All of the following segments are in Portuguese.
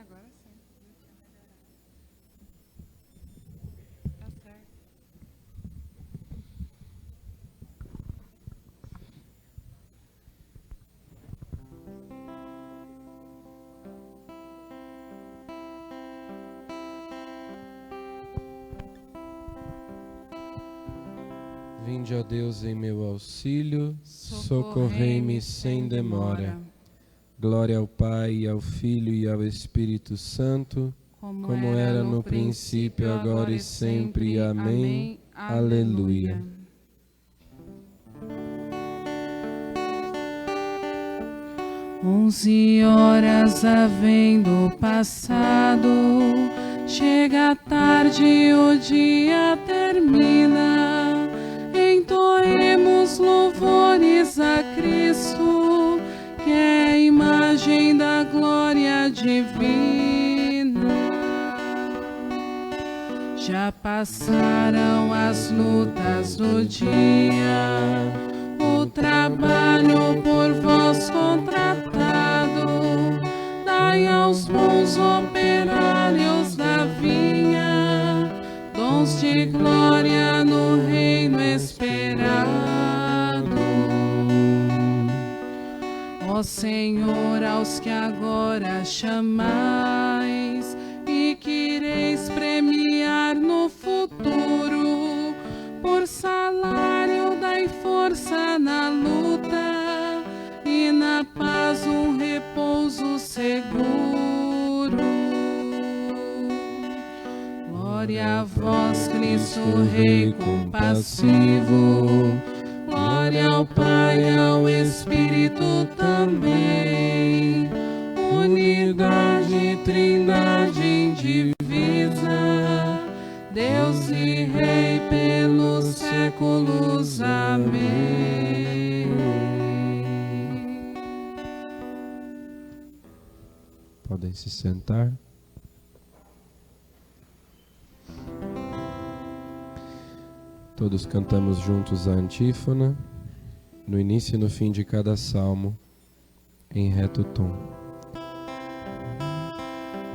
Agora sim. Tá certo. Vinde, ó Deus, em meu auxílio, socorrei-me sem demora. Glória ao Pai, ao Filho e ao Espírito Santo, como era no princípio, agora e sempre. Amém. Aleluia. 11h havendo passado, chega a tarde, o dia termina. Entoemos louvores a Cristo, que é a imagem da glória divina. Já passaram as lutas do dia, o trabalho por vós contratado. Dai aos bons operários da vinha dons de glória no reino esperado. Ó Senhor, aos que agora chamais e quereis premiar no futuro, por salário dai força na luta e na paz um repouso seguro. Glória a vós, Cristo Rei compassivo, glória ao Pai, ao Espírito também, unidade, trindade indivisa, Deus e Rei pelos séculos. Amém. Podem se sentar. Todos cantamos juntos a antífona, no início e no fim de cada salmo, em reto tom.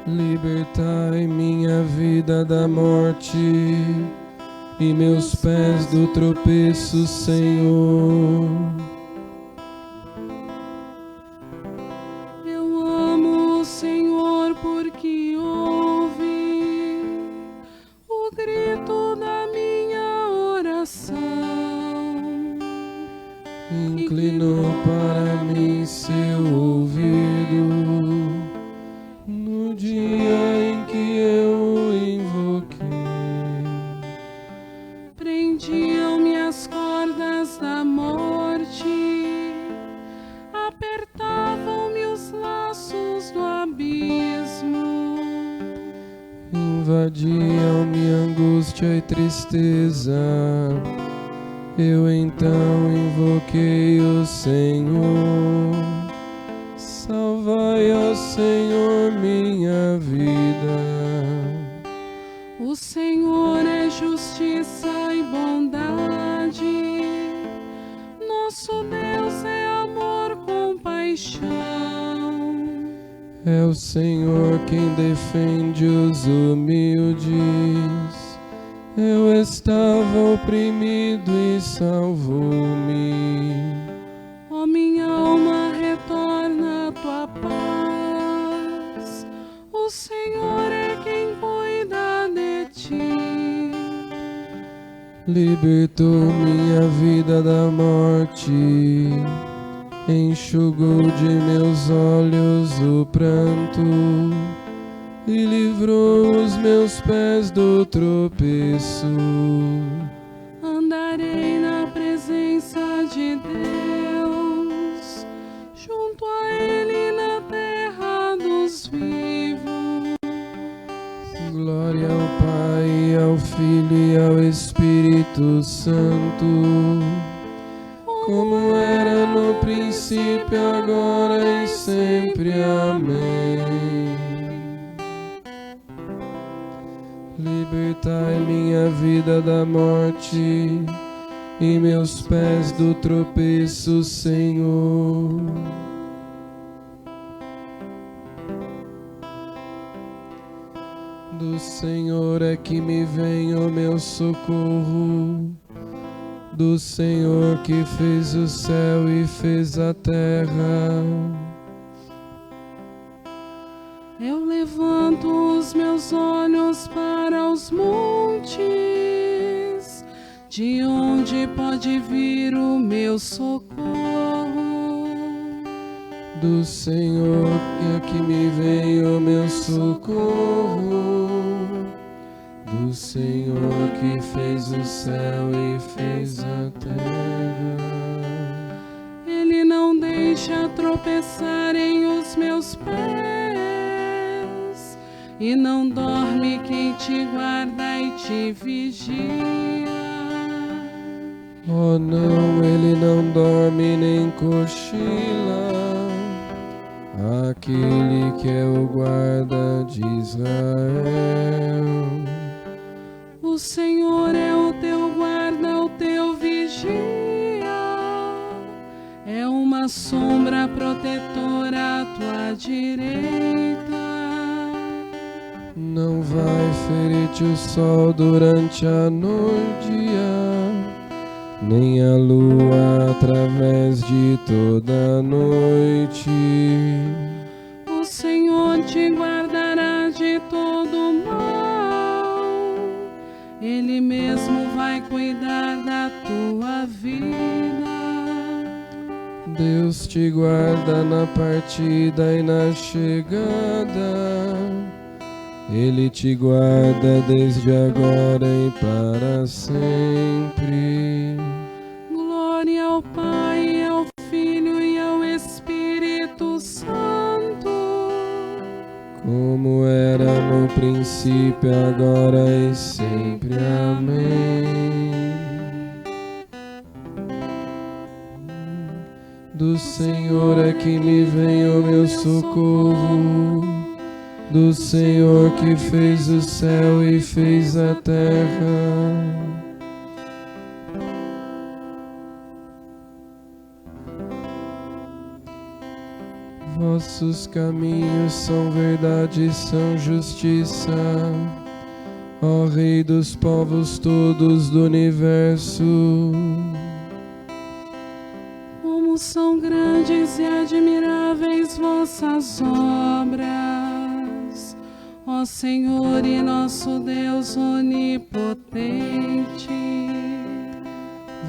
Libertai minha vida da morte e meus pés do tropeço, Senhor. Eu amo o Senhor porque ouve o grito da minha oração. Inclinou para mim seu ouvido no dia em que eu o invoquei. Prendiam-me as cordas da morte, apertavam-me os laços do abismo. Invadiam-me angústia e tristeza. Eu então invoquei o Senhor. Salvai, ó Senhor, minha vida. O Senhor é justiça e bondade, nosso Deus é amor, compaixão. É o Senhor quem defende os humildes. Eu estava oprimido e salvou-me. Ó minha alma, retorna a tua paz. O Senhor é quem cuida de ti. Libertou minha vida da morte, enxugou de meus olhos o pranto e livrou os meus pés do tropeço. Andarei na presença de Deus, junto a Ele na terra dos vivos. Glória ao Pai, ao Filho e ao Espírito Santo, como era no princípio, agora e sempre. Amém. Libertai minha vida da morte e meus pés do tropeço, Senhor. Do Senhor é que me vem o meu socorro, do Senhor que fez o céu e fez a terra. Eu levanto os meus olhos para os montes, de onde pode vir o meu socorro? Do Senhor é que me vem o meu socorro, do Senhor que fez o céu e fez a terra. Ele não deixa tropeçarem os meus pés, e não dorme quem te guarda e te vigia. Oh não, ele não dorme nem cochila, aquele que é o guarda de Israel. O Senhor é o teu guarda, o teu vigia, é uma sombra protetora à tua direita. Não vai ferir-te o sol durante a noite, nem a lua através de toda a noite. O Senhor te guardará de todo mal, Ele mesmo vai cuidar da tua vida. Deus te guarda na partida e na chegada, Ele te guarda desde agora e para sempre. Glória ao Pai, ao Filho e ao Espírito Santo, como era no princípio, agora e sempre. Amém. Do Senhor é que me vem o meu socorro, do Senhor que fez o céu e fez a terra. Vossos caminhos são verdade e são justiça, ó Rei dos povos todos do universo. como são grandes e admiráveis vossas obras, ó Senhor e nosso Deus onipotente.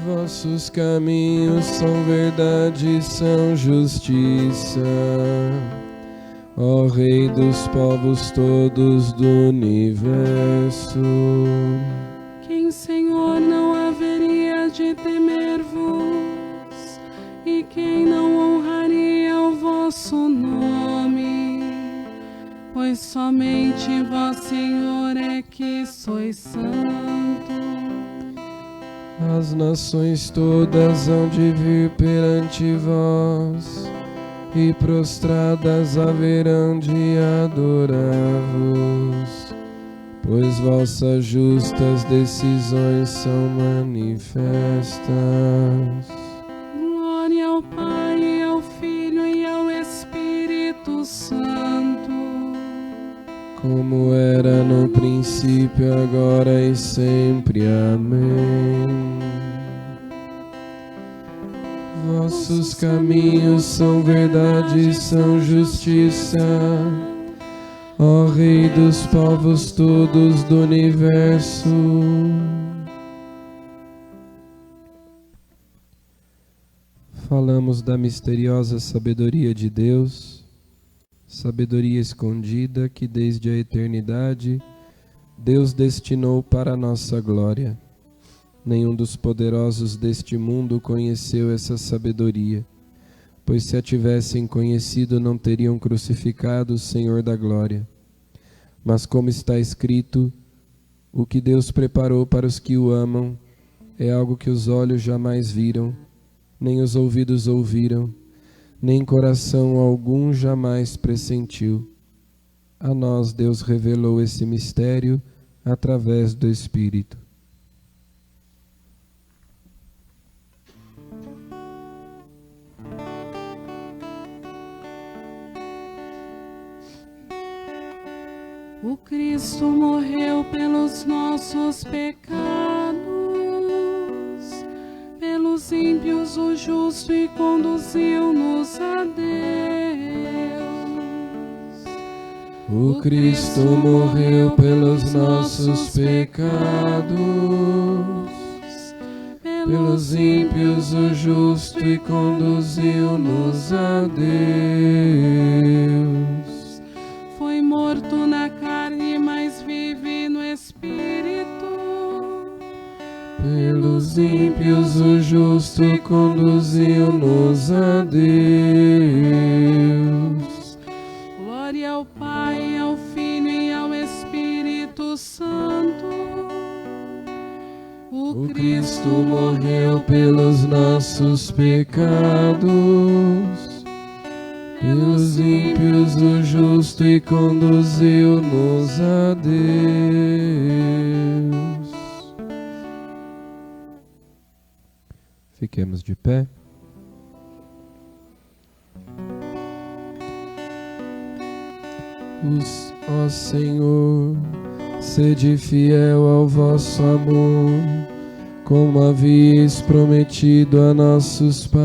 Vossos caminhos são verdade e são justiça, ó Rei dos povos todos do universo. Quem, Senhor, não haveria de temer-vos, e quem não honraria o vosso nome? Pois somente vós, Senhor, é que sois santo. As nações todas hão de vir perante vós, e prostradas haverão de adorar-vos, pois vossas justas decisões são manifestas. Glória ao Pai, ao Filho e ao Espírito Santo, como era no princípio, agora e sempre. Amém. Vossos caminhos são verdade e são justiça, ó Rei dos povos todos do universo. Falamos da misteriosa sabedoria de Deus, sabedoria escondida que desde a eternidade Deus destinou para a nossa glória. Nenhum dos poderosos deste mundo conheceu essa sabedoria, pois se a tivessem conhecido não teriam crucificado o Senhor da glória. Mas como está escrito, o que Deus preparou para os que o amam é algo que os olhos jamais viram, nem os ouvidos ouviram, nem coração algum jamais pressentiu. A nós Deus revelou esse mistério através do Espírito. O Cristo morreu pelos nossos pecados, pelos ímpios o justo e conduziu-nos a Deus. O Cristo morreu pelos nossos pecados, pelos ímpios o justo e conduziu-nos a Deus. Foi morto na carne, mas vive no Espírito. Pelos ímpios o justo conduziu-nos a Deus. Glória ao Pai, ao Filho e ao Espírito Santo. O Cristo morreu pelos nossos pecados, pelos ímpios o justo e conduziu-nos a Deus. Fiquemos de pé. Ó Senhor, sede fiel ao vosso amor, como havíeis prometido a nossos pais.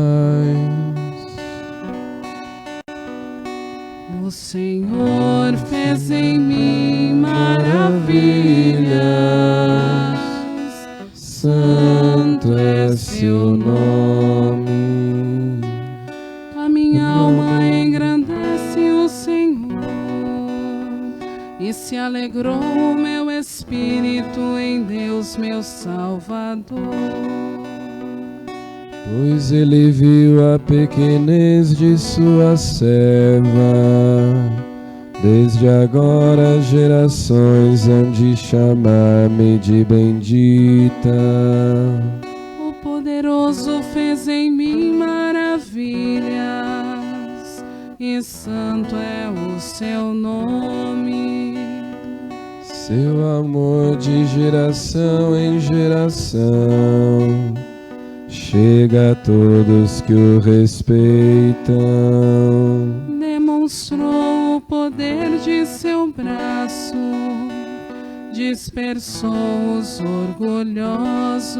O Senhor fez em mim maravilhas, santo é seu nome. A minha alma engrandece o Senhor, e se alegrou o meu espírito em Deus, meu Salvador. Pois ele viu a pequenez de sua serva, desde agora as gerações hão de chamar-me de bendita. O poderoso fez em mim maravilhas, e santo é o seu nome. Seu amor de geração em geração chega a todos que o respeitam. Demonstrou o poder de seu braço, dispersou os orgulhosos.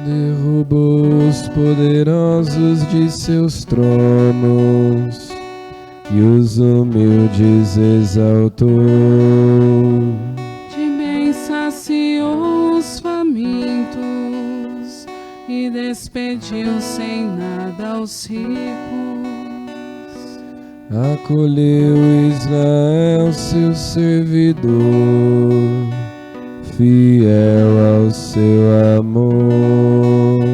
Derrubou os poderosos de seus tronos e os humildes exaltou. De bem saciou os famintos e despediu sem nada aos ricos. Acolheu Israel, seu servidor, fiel ao seu amor.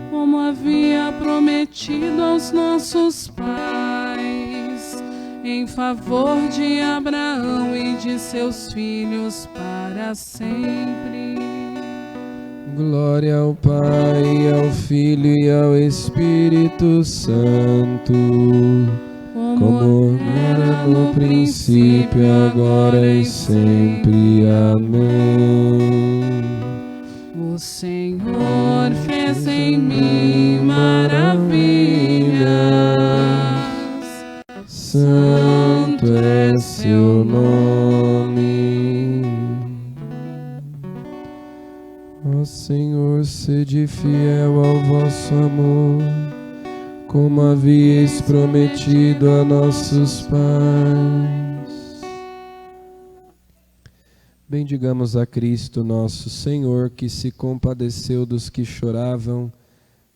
Como havia prometido aos nossos pais, em favor de Abraão e de seus filhos para sempre. Glória ao Pai, ao Filho e ao Espírito Santo, como era no princípio, agora e sempre. Amém. O Senhor fez em mim maravilhas, santo é seu nome. Ó Senhor, sede fiel ao vosso amor, como havíeis prometido a nossos pais. Bendigamos a Cristo nosso Senhor, que se compadeceu dos que choravam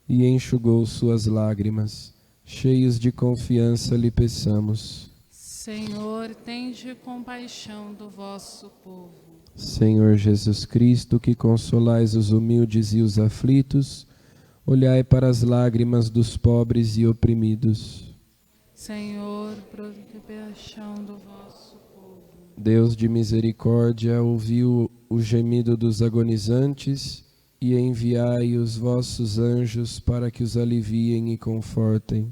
e enxugou suas lágrimas. Cheios de confiança lhe peçamos. Senhor, tende compaixão do vosso povo. Senhor Jesus Cristo, que consolais os humildes e os aflitos, olhai para as lágrimas dos pobres e oprimidos. Senhor, compaixão do vosso povo. Deus de misericórdia, ouviu o gemido dos agonizantes e enviai os vossos anjos para que os aliviem e confortem.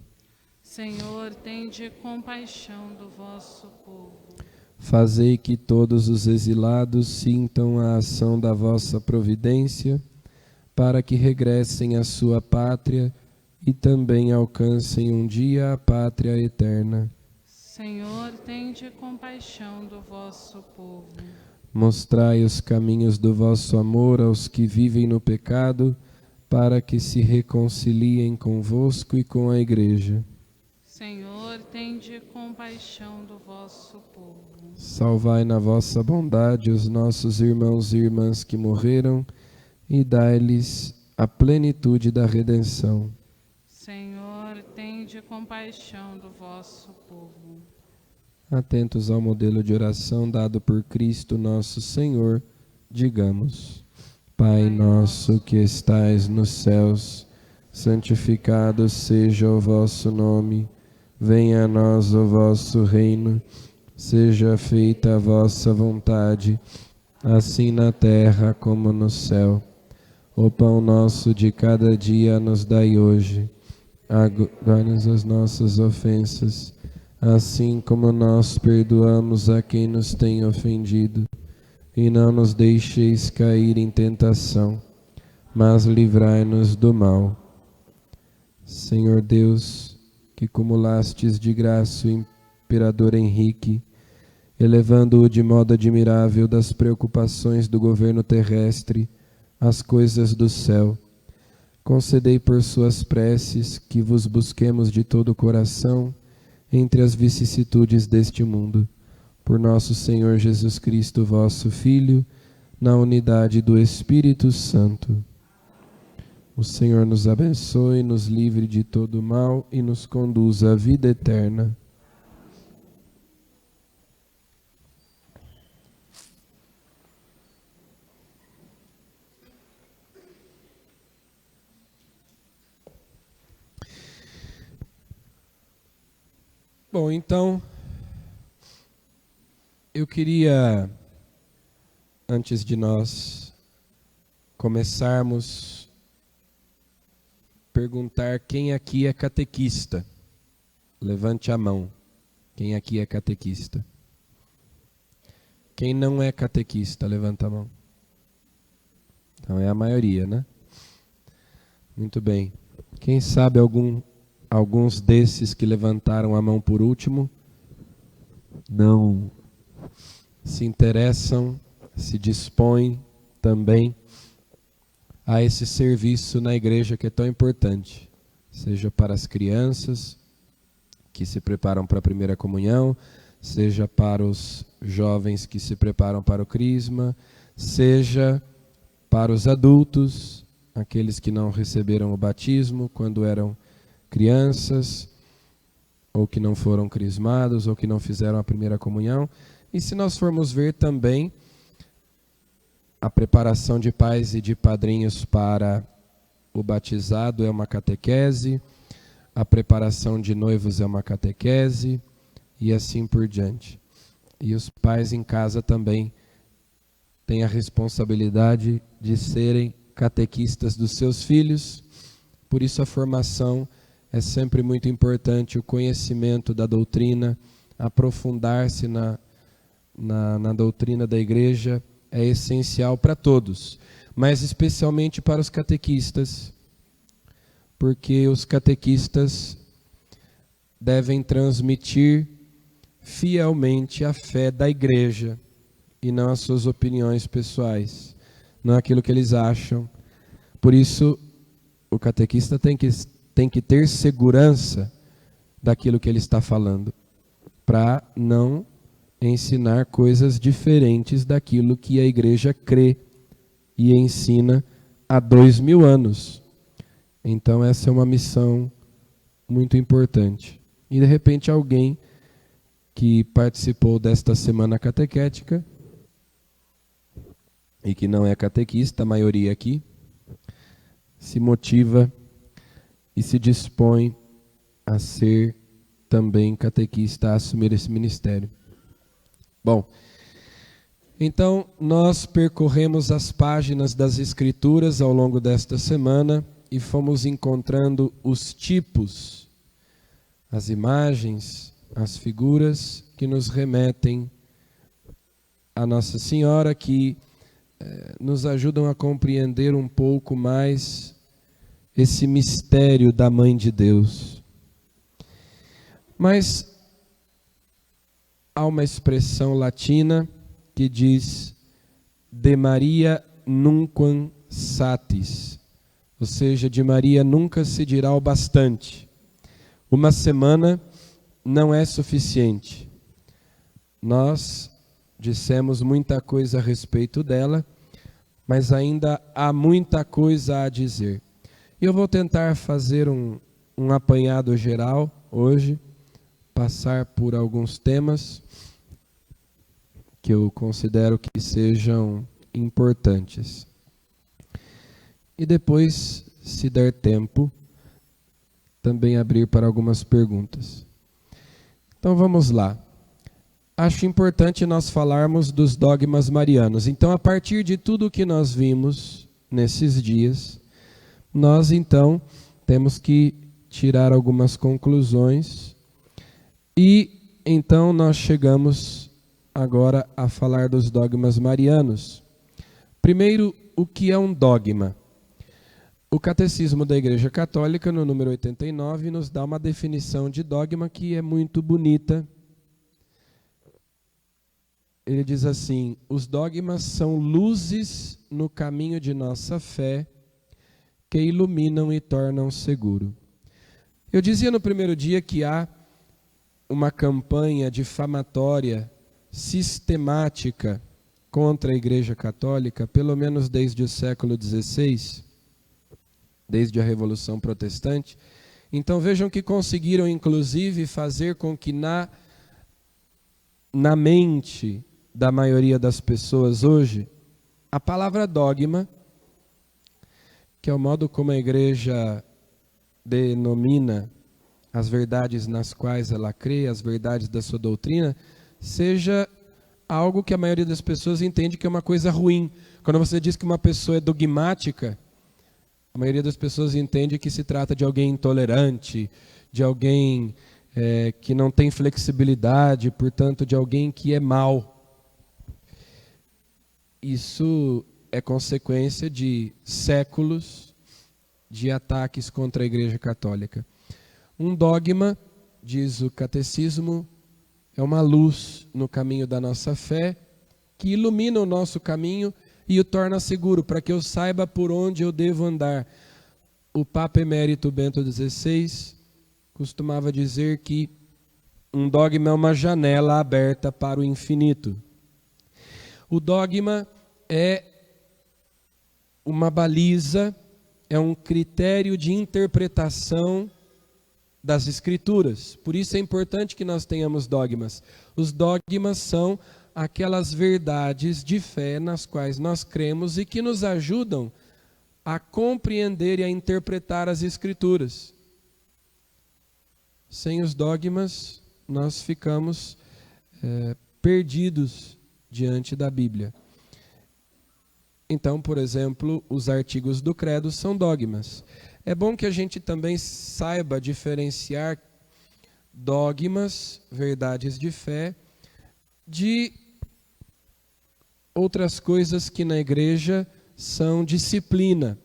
Senhor, tende compaixão do vosso povo. Fazei que todos os exilados sintam a ação da vossa providência, para que regressem à sua pátria e também alcancem um dia a pátria eterna. Senhor, tende compaixão do vosso povo. Mostrai os caminhos do vosso amor aos que vivem no pecado, para que se reconciliem convosco e com a Igreja. Senhor, tende compaixão do vosso povo. Salvai na vossa bondade os nossos irmãos e irmãs que morreram e dai-lhes a plenitude da redenção. Senhor, tende compaixão do vosso povo. Atentos ao modelo de oração dado por Cristo nosso Senhor, digamos: Pai nosso que estais nos céus, santificado seja o vosso nome. Venha a nós o vosso reino. Seja feita a vossa vontade, assim na terra como no céu. O pão nosso de cada dia nos dai hoje. Perdoai-nos as nossas ofensas, assim como nós perdoamos a quem nos tem ofendido. E não nos deixeis cair em tentação, mas livrai-nos do mal. Senhor Deus, que cumulastes de graça o imperador Henrique, elevando-o de modo admirável das preocupações do governo terrestre às coisas do céu, concedei por suas preces que vos busquemos de todo o coração entre as vicissitudes deste mundo. Por nosso Senhor Jesus Cristo, vosso Filho, na unidade do Espírito Santo. O Senhor nos abençoe, nos livre de todo mal e nos conduza à vida eterna. Bom, então, eu queria, antes de nós começarmos, perguntar quem aqui é catequista. Levante a mão. Quem aqui é catequista? Quem não é catequista, levanta a mão. Então é a maioria, né? Muito bem. Quem sabe alguns desses que levantaram a mão por último não se interessam, se dispõem também a esse serviço na igreja que é tão importante, seja para as crianças que se preparam para a primeira comunhão, seja para os jovens que se preparam para o crisma, seja para os adultos, aqueles que não receberam o batismo quando eram crianças, ou que não foram crismados, ou que não fizeram a primeira comunhão. E se nós formos ver também a preparação de pais e de padrinhos para o batizado é uma catequese, a preparação de noivos é uma catequese, e assim por diante. E os pais em casa também têm a responsabilidade de serem catequistas dos seus filhos, por isso a formação é sempre muito importante, o conhecimento da doutrina, aprofundar-se na doutrina da igreja é essencial para todos, mas especialmente para os catequistas, porque os catequistas devem transmitir fielmente a fé da igreja e não as suas opiniões pessoais, não aquilo que eles acham. Por isso, o catequista tem que ter segurança daquilo que ele está falando, para não ensinar coisas diferentes daquilo que a igreja crê e ensina há 2000 anos. Então essa é uma missão muito importante. E de repente alguém que participou desta semana catequética e que não é catequista, a maioria aqui, se motiva e se dispõe a ser também catequista, a assumir esse ministério. Bom, então nós percorremos as páginas das Escrituras ao longo desta semana e fomos encontrando os tipos, as imagens, as figuras que nos remetem a Nossa Senhora, que nos ajudam a compreender um pouco mais esse mistério da Mãe de Deus. Mas há uma expressão latina que diz de Maria nunquam satis, ou seja, de Maria nunca se dirá o bastante. Uma semana não é suficiente. Nós dissemos muita coisa a respeito dela, mas ainda há muita coisa a dizer. E eu vou tentar fazer um apanhado geral hoje, passar por alguns temas que eu considero que sejam importantes. E depois, se der tempo, também abrir para algumas perguntas. Então vamos lá. Acho importante nós falarmos dos dogmas marianos. Então, a partir de tudo que nós vimos nesses dias, nós então temos que tirar algumas conclusões e então nós chegamos agora a falar dos dogmas marianos. Primeiro, o que é um dogma? O Catecismo da Igreja Católica, no número 89, nos dá uma definição de dogma que é muito bonita. Ele diz assim: os dogmas são luzes no caminho de nossa fé que iluminam e tornam seguro. Eu dizia no primeiro dia que há uma campanha difamatória sistemática contra a Igreja Católica, pelo menos desde o século XVI, desde a Revolução Protestante. Então vejam que conseguiram inclusive fazer com que na mente da maioria das pessoas hoje, a palavra dogma, que é o modo como a Igreja denomina as verdades nas quais ela crê, as verdades da sua doutrina, seja algo que a maioria das pessoas entende que é uma coisa ruim. Quando você diz que uma pessoa é dogmática, a maioria das pessoas entende que se trata de alguém intolerante, de alguém que não tem flexibilidade, portanto, de alguém que é mau. Isso é consequência de séculos de ataques contra a Igreja Católica. Um dogma, diz o Catecismo, é uma luz no caminho da nossa fé, que ilumina o nosso caminho e o torna seguro, para que eu saiba por onde eu devo andar. O Papa Emérito Bento XVI costumava dizer que um dogma é uma janela aberta para o infinito. O dogma é uma baliza, é um critério de interpretação das Escrituras. Por isso é importante que nós tenhamos dogmas. Os dogmas são aquelas verdades de fé nas quais nós cremos e que nos ajudam a compreender e a interpretar as Escrituras. Sem os dogmas, nós ficamos perdidos diante da Bíblia. Então, por exemplo, os artigos do credo são dogmas. É bom que a gente também saiba diferenciar dogmas, verdades de fé, de outras coisas que na igreja são disciplina,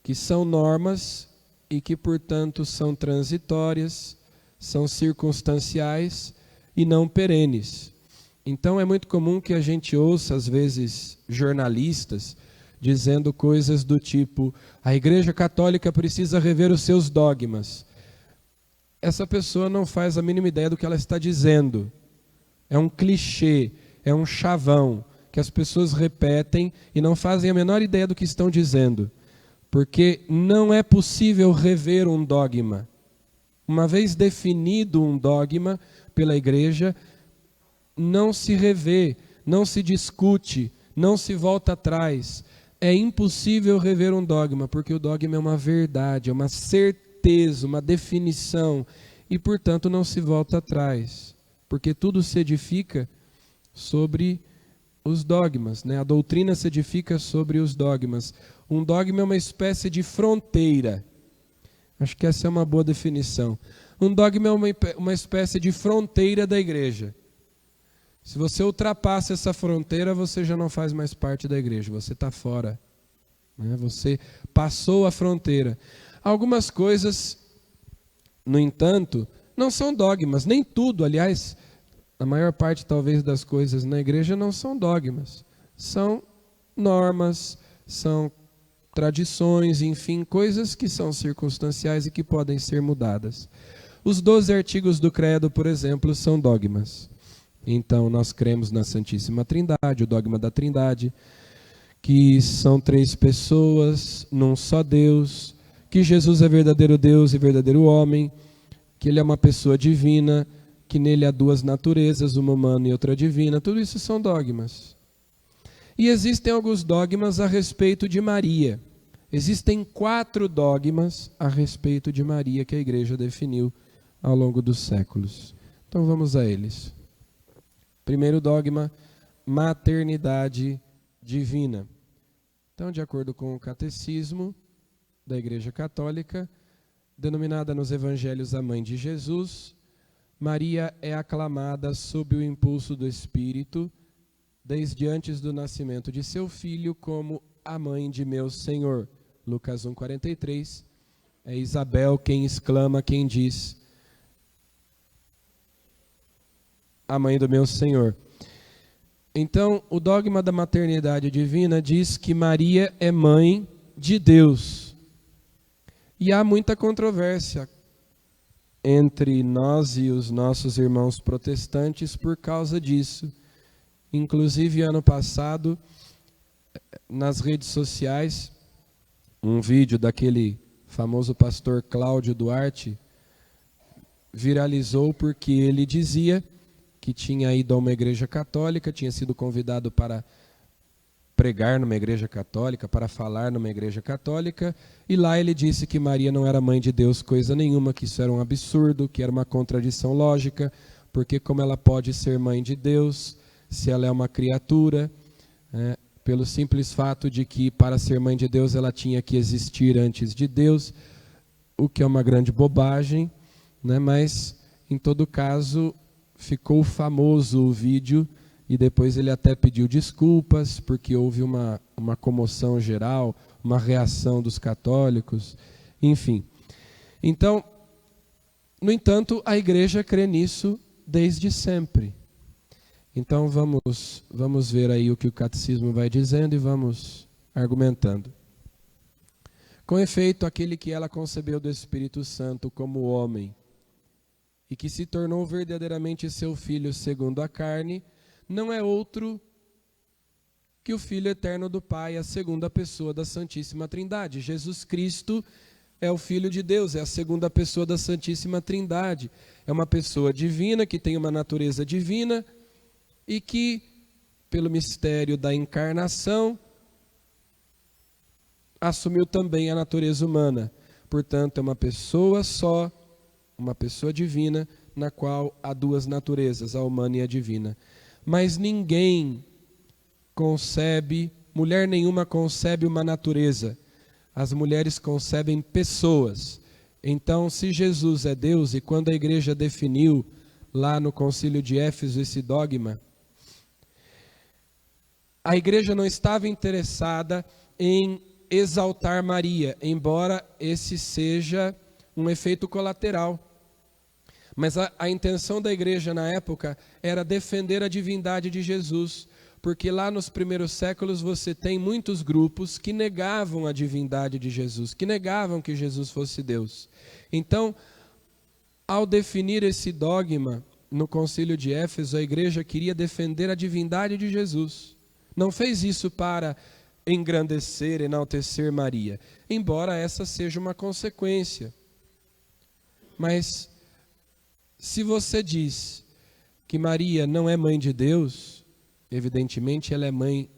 que são normas e que, portanto, são transitórias, são circunstanciais e não perenes. Então é muito comum que a gente ouça, às vezes, jornalistas dizendo coisas do tipo: a Igreja Católica precisa rever os seus dogmas. Essa pessoa não faz a mínima ideia do que ela está dizendo. É um clichê, é um chavão que as pessoas repetem e não fazem a menor ideia do que estão dizendo. Porque não é possível rever um dogma. Uma vez definido um dogma pela Igreja, não se revê, não se discute, não se volta atrás. É impossível rever um dogma, porque o dogma é uma verdade, é uma certeza, uma definição, e, portanto, não se volta atrás, porque tudo se edifica sobre os dogmas, né? A doutrina se edifica sobre os dogmas. Um dogma é uma espécie de fronteira. Acho que essa é uma boa definição. Um dogma é uma espécie de fronteira da igreja. Se você ultrapassa essa fronteira, você já não faz mais parte da igreja, você está fora, né? Você passou a fronteira. Algumas coisas, no entanto, não são dogmas, nem tudo, aliás, a maior parte talvez das coisas na igreja não são dogmas, são normas, são tradições, enfim, coisas que são circunstanciais e que podem ser mudadas. Os 12 artigos do credo, por exemplo, são dogmas. Então, nós cremos na Santíssima Trindade, o dogma da Trindade, que são 3 pessoas num só Deus, que Jesus é verdadeiro Deus e verdadeiro homem, que ele é uma pessoa divina, que nele há 2 naturezas, uma humana e outra divina. Tudo isso são dogmas. E existem alguns dogmas a respeito de Maria. Existem 4 dogmas a respeito de Maria que a igreja definiu ao longo dos séculos. Então vamos a eles. Primeiro dogma, maternidade divina. Então, de acordo com o catecismo da Igreja Católica, denominada nos Evangelhos a Mãe de Jesus, Maria é aclamada sob o impulso do Espírito, desde antes do nascimento de seu filho, como a mãe de meu Senhor. Lucas 1,43. É Isabel quem exclama, quem diz: a mãe do meu Senhor. Então, o dogma da maternidade divina diz que Maria é mãe de Deus. E há muita controvérsia entre nós e os nossos irmãos protestantes por causa disso. Inclusive, ano passado, nas redes sociais, um vídeo daquele famoso pastor Cláudio Duarte viralizou porque ele dizia que tinha ido a uma igreja católica, tinha sido convidado para pregar numa igreja católica, para falar numa igreja católica, e lá ele disse que Maria não era mãe de Deus coisa nenhuma, que isso era um absurdo, que era uma contradição lógica, porque como ela pode ser mãe de Deus se ela é uma criatura, pelo simples fato de que para ser mãe de Deus ela tinha que existir antes de Deus, o que é uma grande bobagem, mas em todo caso ficou famoso o vídeo e depois ele até pediu desculpas porque houve uma comoção geral, uma reação dos católicos, enfim. Então, no entanto, a igreja crê nisso desde sempre. Então vamos ver aí o que o catecismo vai dizendo e vamos argumentando. Com efeito, aquele que ela concebeu do Espírito Santo como homem e que se tornou verdadeiramente seu filho segundo a carne, não é outro que o Filho eterno do Pai, a segunda pessoa da Santíssima Trindade. Jesus Cristo é o Filho de Deus, é a segunda pessoa da Santíssima Trindade. É uma pessoa divina, que tem uma natureza divina e que, pelo mistério da encarnação, assumiu também a natureza humana. Portanto, é uma pessoa só, uma pessoa divina, na qual há 2 naturezas, a humana e a divina. Mas ninguém concebe, mulher nenhuma concebe uma natureza. As mulheres concebem pessoas. Então, se Jesus é Deus, e quando a igreja definiu lá no Concílio de Éfeso esse dogma, a igreja não estava interessada em exaltar Maria, embora esse seja um efeito colateral. Mas a intenção da igreja na época era defender a divindade de Jesus, porque lá nos primeiros séculos você tem muitos grupos que negavam a divindade de Jesus, que negavam que Jesus fosse Deus. Então, ao definir esse dogma no Concílio de Éfeso, a igreja queria defender a divindade de Jesus. Não fez isso para engrandecer, enaltecer Maria, embora essa seja uma consequência. Mas se você diz que Maria não é mãe de Deus, evidentemente ela é mãe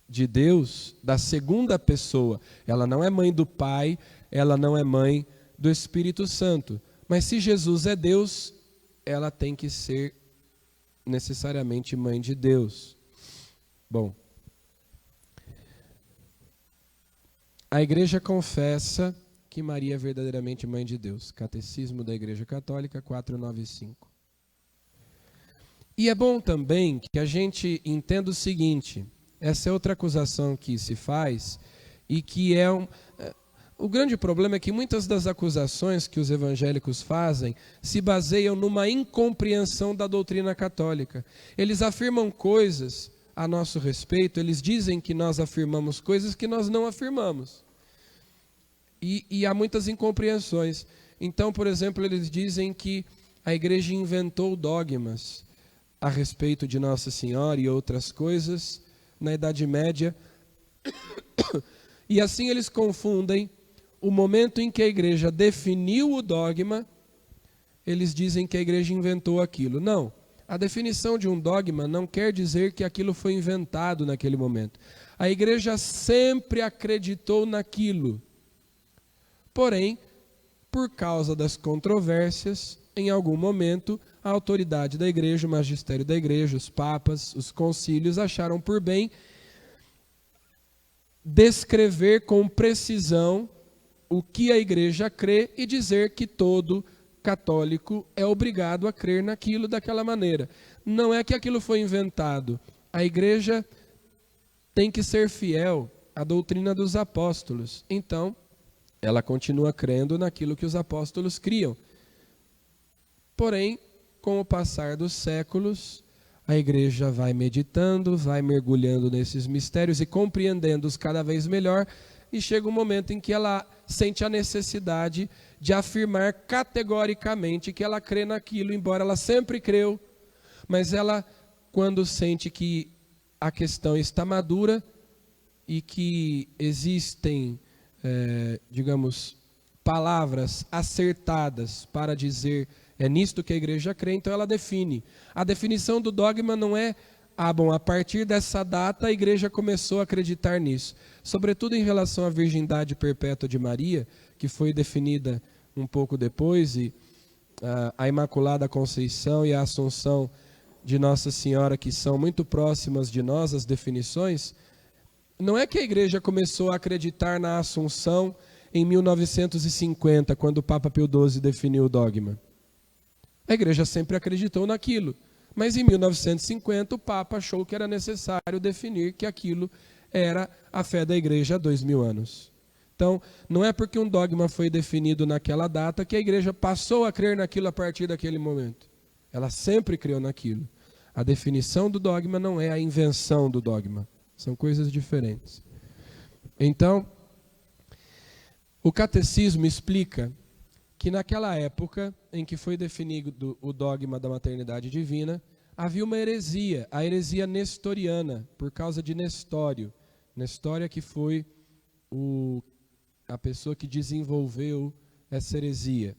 de Deus, da segunda pessoa. Ela não é mãe do Pai, ela não é mãe do Espírito Santo. Mas se Jesus é Deus, ela tem que ser necessariamente mãe de Deus. Bom, a igreja confessa que Maria é verdadeiramente mãe de Deus. Catecismo da Igreja Católica 495. E é bom também que a gente entenda o seguinte, essa é outra acusação que se faz e que é o grande problema é que muitas das acusações que os evangélicos fazem se baseiam numa incompreensão da doutrina católica. Eles afirmam coisas a nosso respeito, eles dizem que nós afirmamos coisas que nós não afirmamos. E há muitas incompreensões. Então, por exemplo, eles dizem que a igreja inventou dogmas a respeito de Nossa Senhora e outras coisas na Idade Média. E assim eles confundem o momento em que a igreja definiu o dogma, eles dizem que a igreja inventou aquilo. Não, a definição de um dogma não quer dizer que aquilo foi inventado naquele momento. A igreja sempre acreditou naquilo. Porém, por causa das controvérsias, em algum momento, a autoridade da igreja, o magistério da igreja, os papas, os concílios, acharam por bem descrever com precisão o que a igreja crê e dizer que todo católico é obrigado a crer naquilo daquela maneira. Não é que aquilo foi inventado. A igreja tem que ser fiel à doutrina dos apóstolos. Então, ela continua crendo naquilo que os apóstolos criam. Porém, com o passar dos séculos, a igreja vai meditando, vai mergulhando nesses mistérios e compreendendo-os cada vez melhor, e chega um momento em que ela sente a necessidade de afirmar categoricamente que ela crê naquilo, embora ela sempre creu, mas ela, quando sente que a questão está madura e que existem, digamos, palavras acertadas para dizer é nisto que a igreja crê, então ela define. A definição do dogma não é, a partir dessa data a igreja começou a acreditar nisso. Sobretudo em relação à virgindade perpétua de Maria, que foi definida um pouco depois, e a Imaculada Conceição e a Assunção de Nossa Senhora, que são muito próximas de nós, as definições. Não é que a igreja começou a acreditar na Assunção em 1950, quando o Papa Pio XII definiu o dogma. A igreja sempre acreditou naquilo, mas em 1950 o Papa achou que era necessário definir que aquilo era a fé da igreja há 2000 anos. Então, não é porque um dogma foi definido naquela data que a igreja passou a crer naquilo a partir daquele momento. Ela sempre creu naquilo. A definição do dogma não é a invenção do dogma. São coisas diferentes. Então, o catecismo explica que naquela época em que foi definido o dogma da maternidade divina, havia uma heresia, a heresia nestoriana, por causa de Nestório. Nestório que foi a pessoa que desenvolveu essa heresia.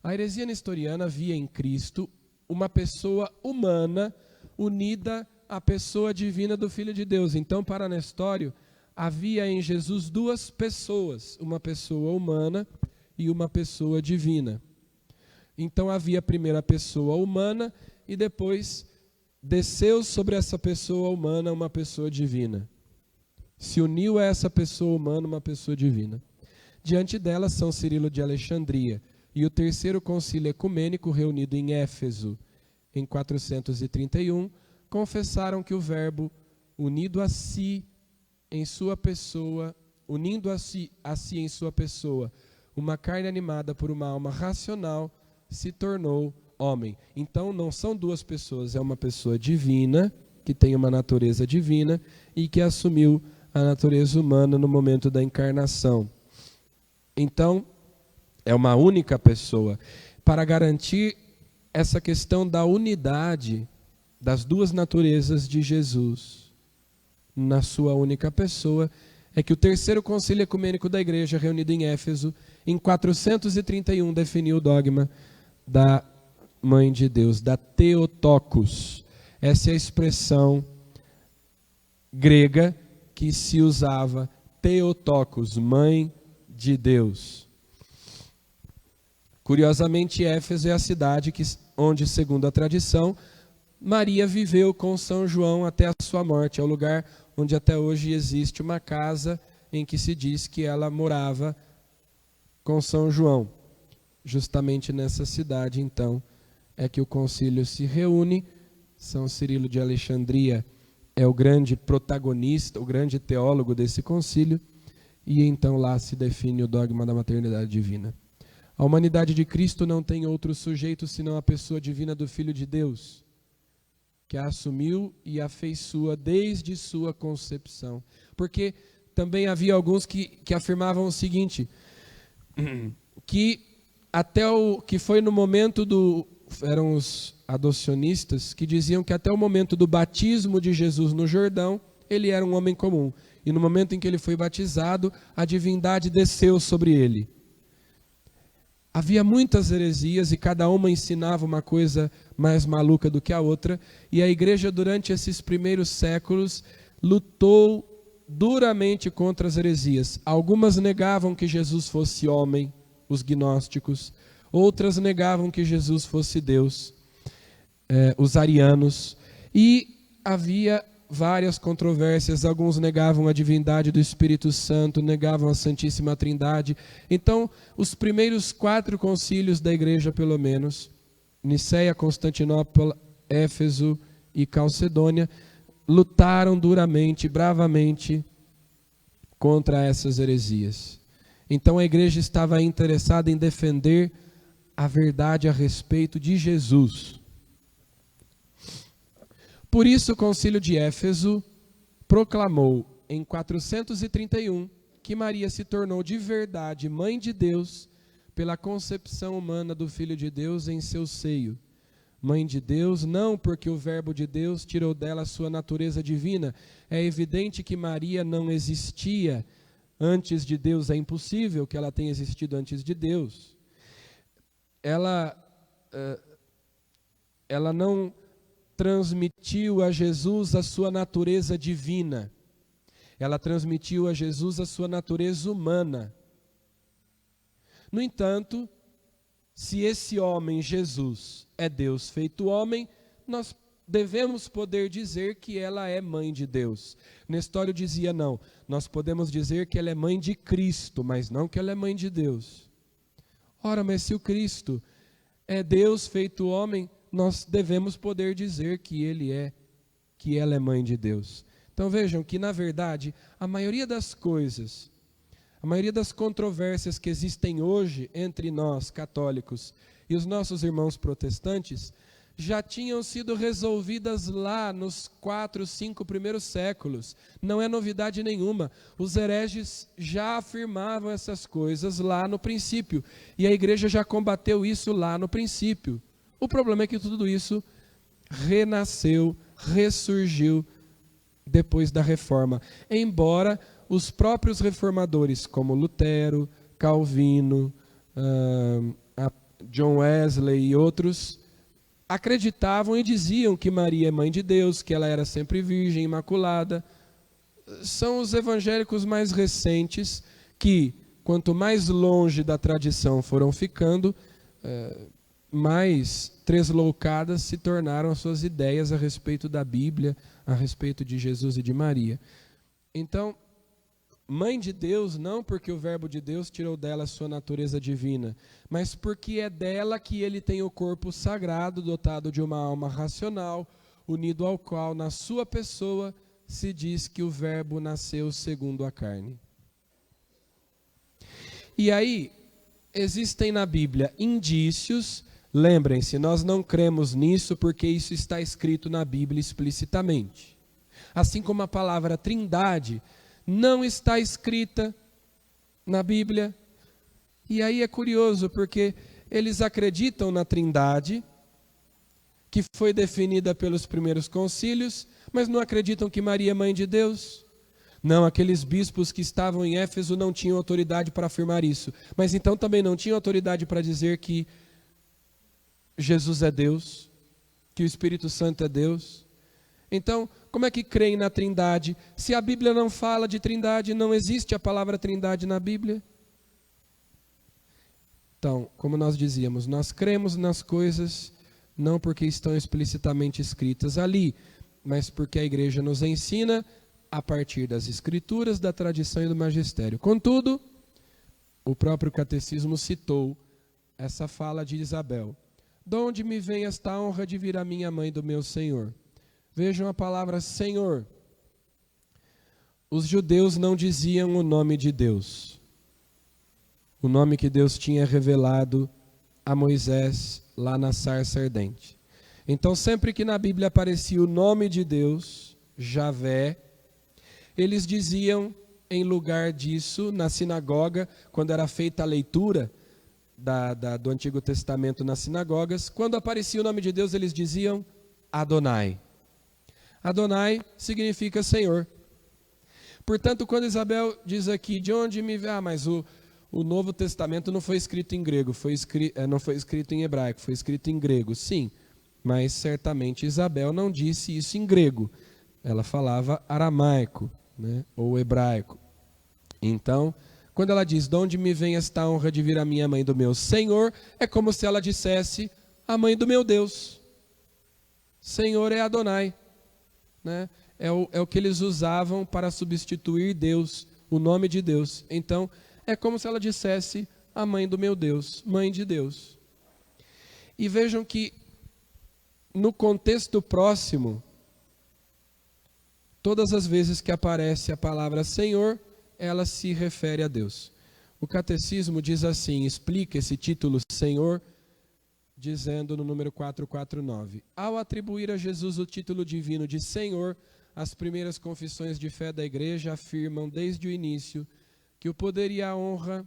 A heresia nestoriana via em Cristo uma pessoa humana unida à pessoa divina do Filho de Deus. Então, para Nestório, havia em Jesus duas pessoas, uma pessoa humana e uma pessoa divina. Então havia a primeira pessoa humana e depois desceu sobre essa pessoa humana uma pessoa divina. Se uniu a essa pessoa humana uma pessoa divina. Diante dela, São Cirilo de Alexandria e o terceiro concílio ecumênico reunido em Éfeso em 431, confessaram que o Verbo, unido a si em sua pessoa, unindo a si em sua pessoa, uma carne animada por uma alma racional, se tornou homem. Então não são duas pessoas, é uma pessoa divina, que tem uma natureza divina e que assumiu a natureza humana no momento da encarnação. Então, é uma única pessoa. Para garantir essa questão da unidade das duas naturezas de Jesus na sua única pessoa, é que o terceiro concílio ecumênico da igreja, reunido em Éfeso, em 431, definiu o dogma da Mãe de Deus, da Theotokos. Essa é a expressão grega que se usava, Theotokos, Mãe de Deus. Curiosamente, Éfeso é a cidade onde, segundo a tradição, Maria viveu com São João até a sua morte. É o lugar onde até hoje existe uma casa em que se diz que ela morava com São João. Justamente nessa cidade, então, é que o concílio se reúne. São Cirilo de Alexandria é o grande protagonista, o grande teólogo desse concílio, e então lá se define o dogma da maternidade divina. A humanidade de Cristo não tem outro sujeito senão a pessoa divina do Filho de Deus, que a assumiu e a fez sua desde sua concepção. Porque também havia alguns que afirmavam o seguinte, que até que foi no momento eram os adocionistas, que diziam que até o momento do batismo de Jesus no Jordão, ele era um homem comum. E no momento em que ele foi batizado, a divindade desceu sobre ele. Havia muitas heresias e cada uma ensinava uma coisa mais maluca do que a outra. E a igreja, durante esses primeiros séculos, lutou duramente contra as heresias. Algumas negavam que Jesus fosse homem, os gnósticos. Outras negavam que Jesus fosse Deus, os arianos. E havia várias controvérsias, alguns negavam a divindade do Espírito Santo, negavam a Santíssima Trindade. Então, os primeiros 4 concílios da igreja, pelo menos, Niceia, Constantinopla, Éfeso e Calcedônia, lutaram duramente, bravamente, contra essas heresias. Então a igreja estava interessada em defender a verdade a respeito de Jesus. Por isso o concílio de Éfeso proclamou em 431 que Maria se tornou de verdade mãe de Deus pela concepção humana do Filho de Deus em seu seio. Mãe de Deus, não porque o Verbo de Deus tirou dela sua natureza divina. É evidente que Maria não existia antes de Deus, é impossível que ela tenha existido antes de Deus. Ela não transmitiu a Jesus a sua natureza divina. Ela transmitiu a Jesus a sua natureza humana. No entanto, se esse homem, Jesus, é Deus feito homem, nós devemos poder dizer que ela é mãe de Deus. Nestório dizia não, nós podemos dizer que ela é mãe de Cristo, mas não que ela é mãe de Deus. Ora, mas se o Cristo é Deus feito homem, nós devemos poder dizer que ela é mãe de Deus. Então vejam que, na verdade, a maioria das coisas, a maioria das controvérsias que existem hoje entre nós, católicos, e os nossos irmãos protestantes, já tinham sido resolvidas lá nos 4, 5 primeiros séculos. Não é novidade nenhuma. Os hereges já afirmavam essas coisas lá no princípio. E a igreja já combateu isso lá no princípio. O problema é que tudo isso renasceu, ressurgiu depois da reforma. Embora os próprios reformadores, como Lutero, Calvino, John Wesley e outros, acreditavam e diziam que Maria é mãe de Deus, que ela era sempre virgem, imaculada. São os evangélicos mais recentes que, quanto mais longe da tradição foram ficando, mais tresloucadas se tornaram as suas ideias a respeito da Bíblia, a respeito de Jesus e de Maria. Então, mãe de Deus, não porque o Verbo de Deus tirou dela a sua natureza divina, mas porque é dela que ele tem o corpo sagrado, dotado de uma alma racional, unido ao qual, na sua pessoa, se diz que o Verbo nasceu segundo a carne. E aí, existem na Bíblia indícios. Lembrem-se, nós não cremos nisso porque isso está escrito na Bíblia explicitamente. Assim como a palavra Trindade não está escrita na Bíblia. E aí é curioso, porque eles acreditam na Trindade, que foi definida pelos primeiros concílios, mas não acreditam que Maria é mãe de Deus. Não, aqueles bispos que estavam em Éfeso não tinham autoridade para afirmar isso. Mas então também não tinham autoridade para dizer que Jesus é Deus, que o Espírito Santo é Deus. Então, como é que creem na Trindade? Se a Bíblia não fala de Trindade, não existe a palavra Trindade na Bíblia. Então, como nós dizíamos, nós cremos nas coisas não porque estão explicitamente escritas ali, mas porque a igreja nos ensina a partir das Escrituras, da tradição e do magistério. Contudo, o próprio catecismo citou essa fala de Isabel. De onde me vem esta honra de vir a minha mãe do meu Senhor? Vejam a palavra Senhor. os judeus não diziam o nome de Deus, o nome que Deus tinha revelado a Moisés lá na sarça ardente. Então, sempre que na Bíblia aparecia o nome de Deus, Javé, eles diziam, em lugar disso, na sinagoga, quando era feita a leitura do Antigo Testamento nas sinagogas, quando aparecia o nome de Deus, eles diziam Adonai. Adonai significa Senhor. Portanto, quando Isabel diz aqui, de onde me vem? Mas o Novo Testamento não foi escrito em grego, não foi escrito em hebraico, foi escrito em grego. Sim, mas certamente Isabel não disse isso em grego. Ela falava aramaico, né, ou hebraico. Então, quando ela diz, de onde me vem esta honra de vir a minha mãe do meu Senhor, é como se ela dissesse, a mãe do meu Deus. Senhor é Adonai, né? É o que eles usavam para substituir Deus, o nome de Deus. Então, é como se ela dissesse, a mãe do meu Deus, mãe de Deus. E vejam que, no contexto próximo, todas as vezes que aparece a palavra Senhor, ela se refere a Deus. O catecismo diz assim, explica esse título Senhor, dizendo no número 449. Ao atribuir a Jesus o título divino de Senhor, as primeiras confissões de fé da Igreja afirmam desde o início que o poder e a honra,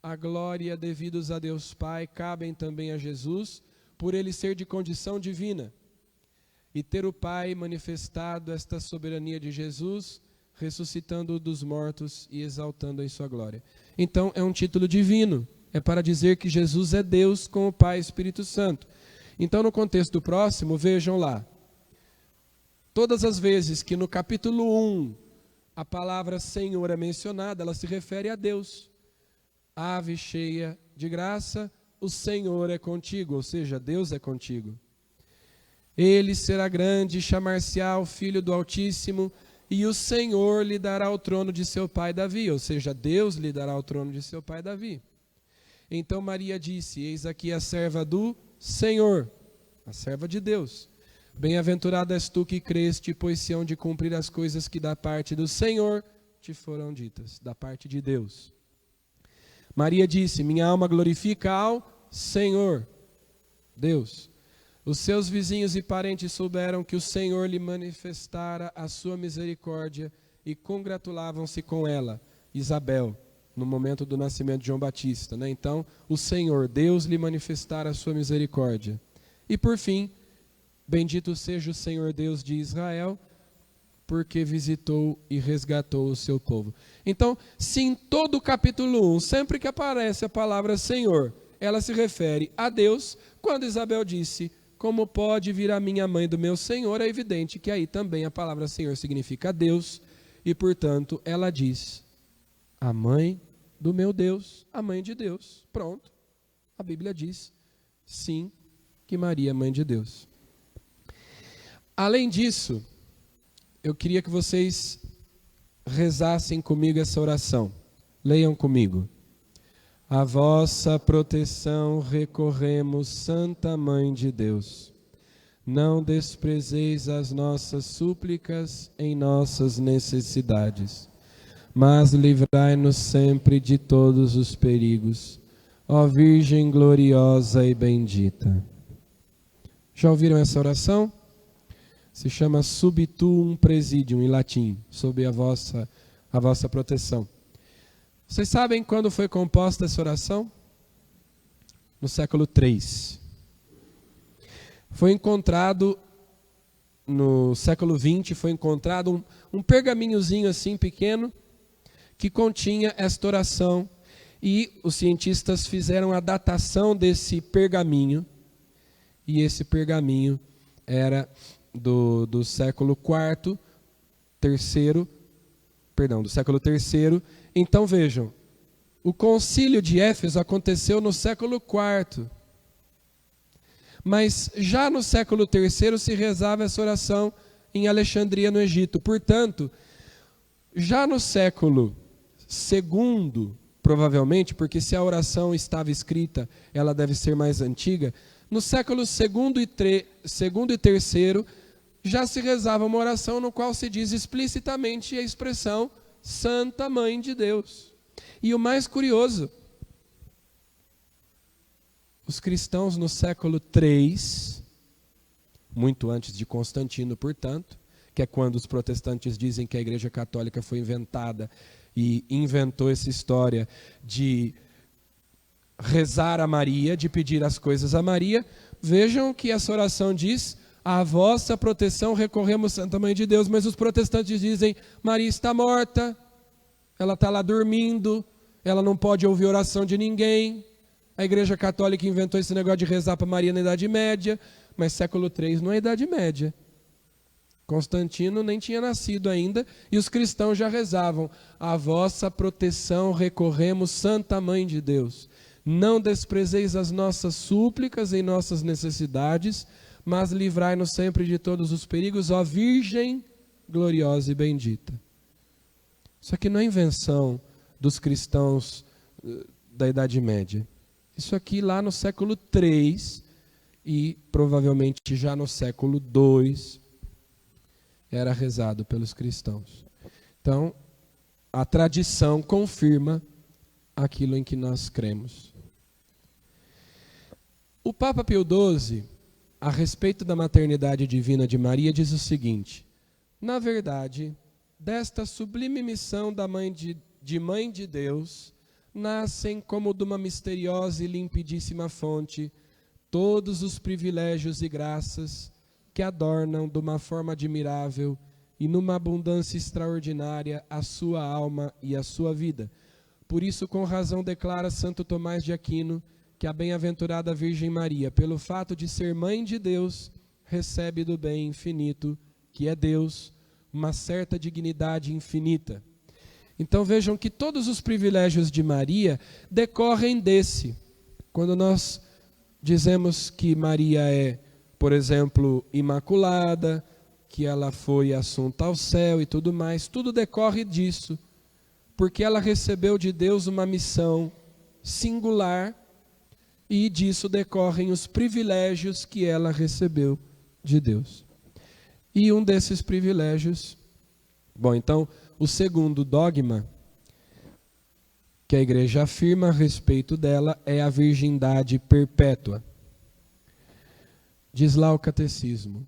a glória devidos a Deus Pai cabem também a Jesus, por ele ser de condição divina, e ter o Pai manifestado esta soberania de Jesus, ressuscitando-o dos mortos e exaltando em sua glória. Então, é um título divino, é para dizer que Jesus é Deus com o Pai e Espírito Santo. Então, no contexto próximo, vejam lá, todas as vezes que no capítulo 1 a palavra Senhor é mencionada, ela se refere a Deus. Ave cheia de graça, o Senhor é contigo, ou seja, Deus é contigo. Ele será grande e chamar-se-á o Filho do Altíssimo, e o Senhor lhe dará o trono de seu pai Davi, ou seja, Deus lhe dará o trono de seu pai Davi. Então Maria disse, eis aqui a serva do Senhor, a serva de Deus. Bem-aventurada és tu que creste, pois se hão de cumprir as coisas que da parte do Senhor te foram ditas, da parte de Deus. Maria disse, minha alma glorifica ao Senhor, Deus. Os seus vizinhos e parentes souberam que o Senhor lhe manifestara a sua misericórdia e congratulavam-se com ela, Isabel, no momento do nascimento de João Batista, né? Então, o Senhor, Deus lhe manifestara a sua misericórdia. E por fim, bendito seja o Senhor Deus de Israel, porque visitou e resgatou o seu povo. Então, se em todo o capítulo 1, sempre que aparece a palavra Senhor, ela se refere a Deus, quando Isabel disse, como pode vir a minha mãe do meu Senhor, é evidente que aí também a palavra Senhor significa Deus, e portanto ela diz, a mãe do meu Deus, a mãe de Deus. Pronto, a Bíblia diz, sim, que Maria é mãe de Deus. Além disso, eu queria que vocês rezassem comigo essa oração. Leiam comigo. A vossa proteção recorremos, Santa Mãe de Deus. Não desprezeis as nossas súplicas em nossas necessidades, mas livrai-nos sempre de todos os perigos. Ó Virgem gloriosa e bendita. Já ouviram essa oração? Se chama Subtuum Praesidium, em latim, sob a vossa proteção. Vocês sabem quando foi composta essa oração? No século III. Foi encontrado, no século XX, foi encontrado um pergaminhozinho assim pequeno, que continha esta oração, e os cientistas fizeram a datação desse pergaminho, e esse pergaminho era do século IV, do século III. Então vejam, o concílio de Éfeso aconteceu no século IV, mas já no século III se rezava essa oração em Alexandria, no Egito. Portanto, já no século II, provavelmente, porque se a oração estava escrita, ela deve ser mais antiga, no século II e III, já se rezava uma oração no qual se diz explicitamente a expressão Santa Mãe de Deus. E o mais curioso, os cristãos no século III, muito antes de Constantino, portanto, que é quando os protestantes dizem que a Igreja Católica foi inventada e inventou essa história de rezar a Maria, de pedir as coisas a Maria, vejam que essa oração diz: à vossa proteção recorremos, Santa Mãe de Deus. Mas os protestantes dizem: Maria está morta, ela está lá dormindo, ela não pode ouvir oração de ninguém. A Igreja Católica inventou esse negócio de rezar para Maria na Idade Média, mas século III não é Idade Média. Constantino nem tinha nascido ainda e os cristãos já rezavam: à vossa proteção recorremos, Santa Mãe de Deus. Não desprezeis as nossas súplicas em nossas necessidades, mas livrai-nos sempre de todos os perigos, ó Virgem gloriosa e bendita. Isso aqui não é invenção dos cristãos da Idade Média. Isso aqui lá no século III e provavelmente já no século II era rezado pelos cristãos. Então, a tradição confirma aquilo em que nós cremos. O Papa Pio XII, a respeito da maternidade divina de Maria, diz o seguinte: na verdade, desta sublime missão da Mãe de Deus, nascem como de uma misteriosa e limpidíssima fonte todos os privilégios e graças que adornam de uma forma admirável e numa abundância extraordinária a sua alma e a sua vida. Por isso, com razão, declara Santo Tomás de Aquino que a bem-aventurada Virgem Maria, pelo fato de ser Mãe de Deus, recebe do bem infinito, que é Deus, uma certa dignidade infinita. Então vejam que todos os privilégios de Maria decorrem desse. Quando nós dizemos que Maria é, por exemplo, imaculada, que ela foi assunta ao céu e tudo mais, tudo decorre disso, porque ela recebeu de Deus uma missão singular e disso decorrem os privilégios que ela recebeu de Deus. E um desses privilégios, então, o segundo dogma que a Igreja afirma a respeito dela é a virgindade perpétua. Diz lá o Catecismo: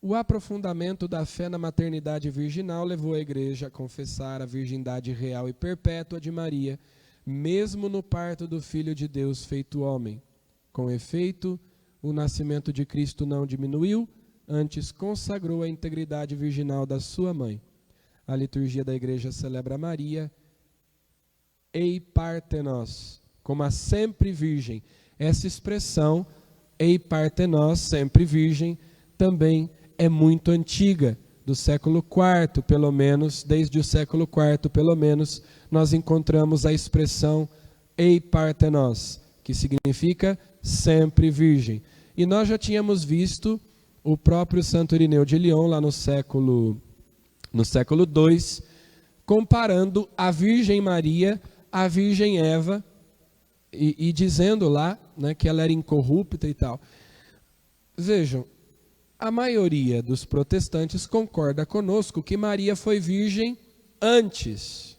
o aprofundamento da fé na maternidade virginal levou a Igreja a confessar a virgindade real e perpétua de Maria, mesmo no parto do Filho de Deus feito homem. Com efeito, o nascimento de Cristo não diminuiu, antes consagrou a integridade virginal da sua mãe. A liturgia da Igreja celebra Maria ei partenos, como a sempre virgem. Essa expressão, ei partenos, sempre virgem, também é muito antiga, do século IV, pelo menos, desde o século IV, pelo menos, nós encontramos a expressão ei partenos, que significa sempre virgem. E nós já tínhamos visto o próprio Santo Irineu de Lyon, lá no século II, comparando a Virgem Maria à Virgem Eva, e dizendo lá, né, que ela era incorrupta e tal. Vejam, a maioria dos protestantes concorda conosco que Maria foi virgem antes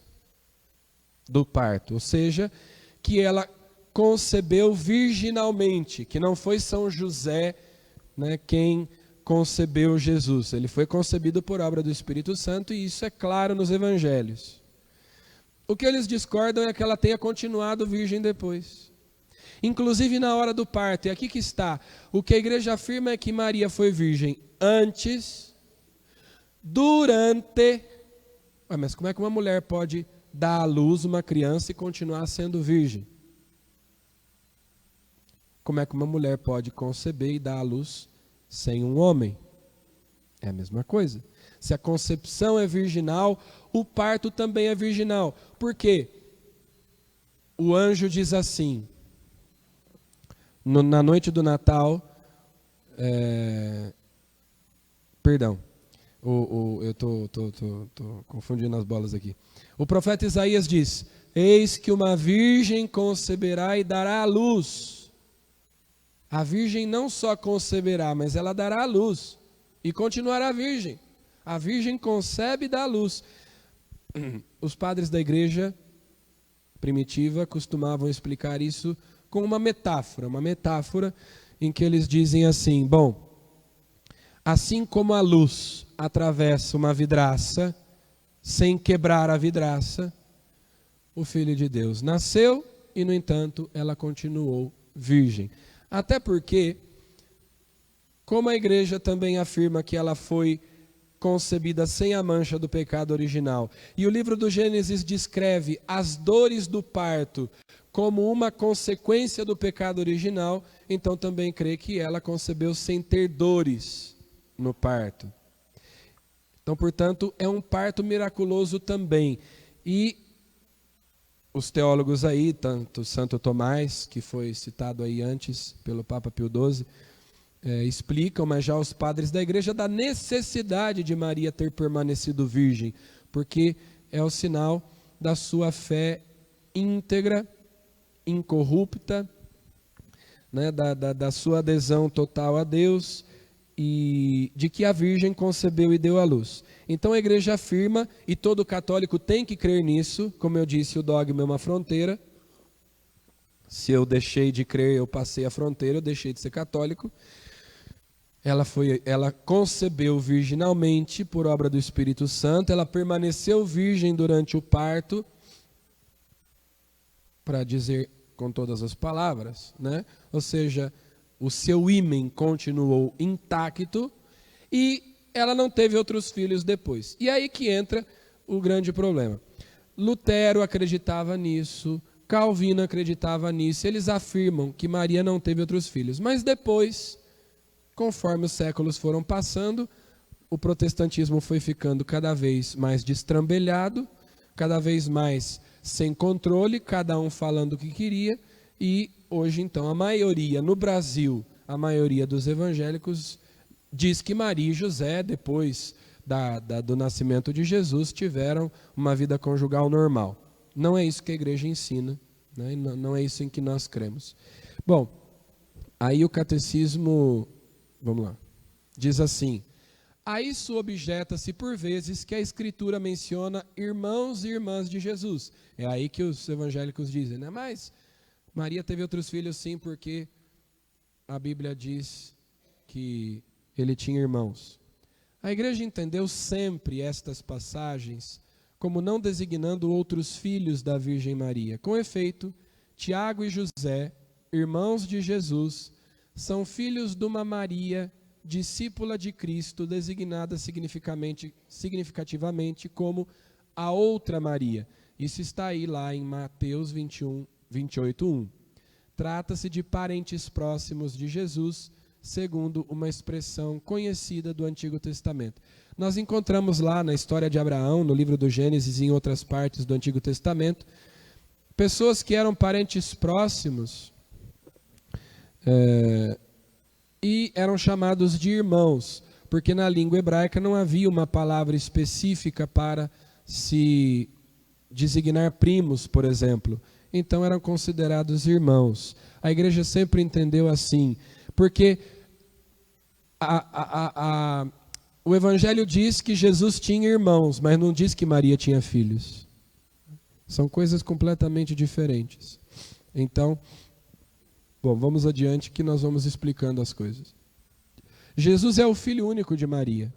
do parto, ou seja, que ela concebeu virginalmente, que não foi São José, né, quem concebeu Jesus. Ele foi concebido por obra do Espírito Santo e isso é claro nos evangelhos. O que eles discordam é que ela tenha continuado virgem depois. Inclusive na hora do parto, e aqui que está, o que a Igreja afirma é que Maria foi virgem antes, durante... mas como é que uma mulher pode dar à luz uma criança e continuar sendo virgem? Como é que uma mulher pode conceber e dar à luz sem um homem? É a mesma coisa. Se a concepção é virginal, o parto também é virginal. Por quê? O anjo diz assim, na noite do Natal, eu estou confundindo as bolas aqui. O profeta Isaías diz, eis que uma virgem conceberá e dará à luz. A virgem não só conceberá, mas ela dará à luz. e continuará virgem. A virgem concebe e dá à luz. Os padres da igreja primitiva costumavam explicar isso com uma metáfora em que eles dizem assim: bom, assim como a luz atravessa uma vidraça sem quebrar a vidraça, o Filho de Deus nasceu e, no entanto, ela continuou virgem. Até porque, como a igreja também afirma que ela foi concebida sem a mancha do pecado original, e o livro do Gênesis descreve as dores do parto como uma consequência do pecado original, então também crê que ela concebeu sem ter dores no parto. Então, portanto, é um parto miraculoso também. E os teólogos aí, tanto Santo Tomás, que foi citado aí antes pelo Papa Pio XII, explicam, mas já os padres da igreja, da necessidade de Maria ter permanecido virgem, porque é o sinal da sua fé íntegra, incorrupta, né, da sua adesão total a Deus, e de que a virgem concebeu e deu à luz. Então a igreja afirma, e todo católico tem que crer nisso, como eu disse, o dogma é uma fronteira. Se eu deixei de crer, eu passei a fronteira, eu deixei de ser católico. Ela concebeu virginalmente por obra do Espírito Santo, ela permaneceu virgem durante o parto, para dizer com todas as palavras, né? Ou seja, o seu ímen continuou intacto e ela não teve outros filhos depois. E aí que entra o grande problema. Lutero acreditava nisso, Calvino acreditava nisso, eles afirmam que Maria não teve outros filhos. Mas depois, conforme os séculos foram passando, o protestantismo foi ficando cada vez mais destrambelhado, cada vez mais sem controle, cada um falando o que queria, e hoje então a maioria, no Brasil, a maioria dos evangélicos diz que Maria e José, depois do nascimento de Jesus, tiveram uma vida conjugal normal. Não é isso que a igreja ensina, né? Não é isso em que nós cremos. Bom, aí o catecismo, vamos lá, diz assim: a isso objeta-se por vezes que a Escritura menciona irmãos e irmãs de Jesus. É aí que os evangélicos dizem, né? Mas Maria teve outros filhos sim, porque a Bíblia diz que ele tinha irmãos. A igreja entendeu sempre estas passagens como não designando outros filhos da Virgem Maria. Com efeito, Tiago e José, irmãos de Jesus, são filhos de uma Maria, discípula de Cristo, designada significativamente como a outra Maria. Isso está aí lá em Mateus 28:1. Trata-se de parentes próximos de Jesus, segundo uma expressão conhecida do Antigo Testamento. Nós encontramos lá na história de Abraão, no livro do Gênesis e em outras partes do Antigo Testamento, pessoas que eram parentes próximos e eram chamados de irmãos, porque na língua hebraica não havia uma palavra específica para se designar primos, por exemplo. Então eram considerados irmãos. A igreja sempre entendeu assim, porque o Evangelho diz que Jesus tinha irmãos, mas não diz que Maria tinha filhos. São coisas completamente diferentes. Então, bom, vamos adiante que nós vamos explicando as coisas. Jesus é o filho único de Maria,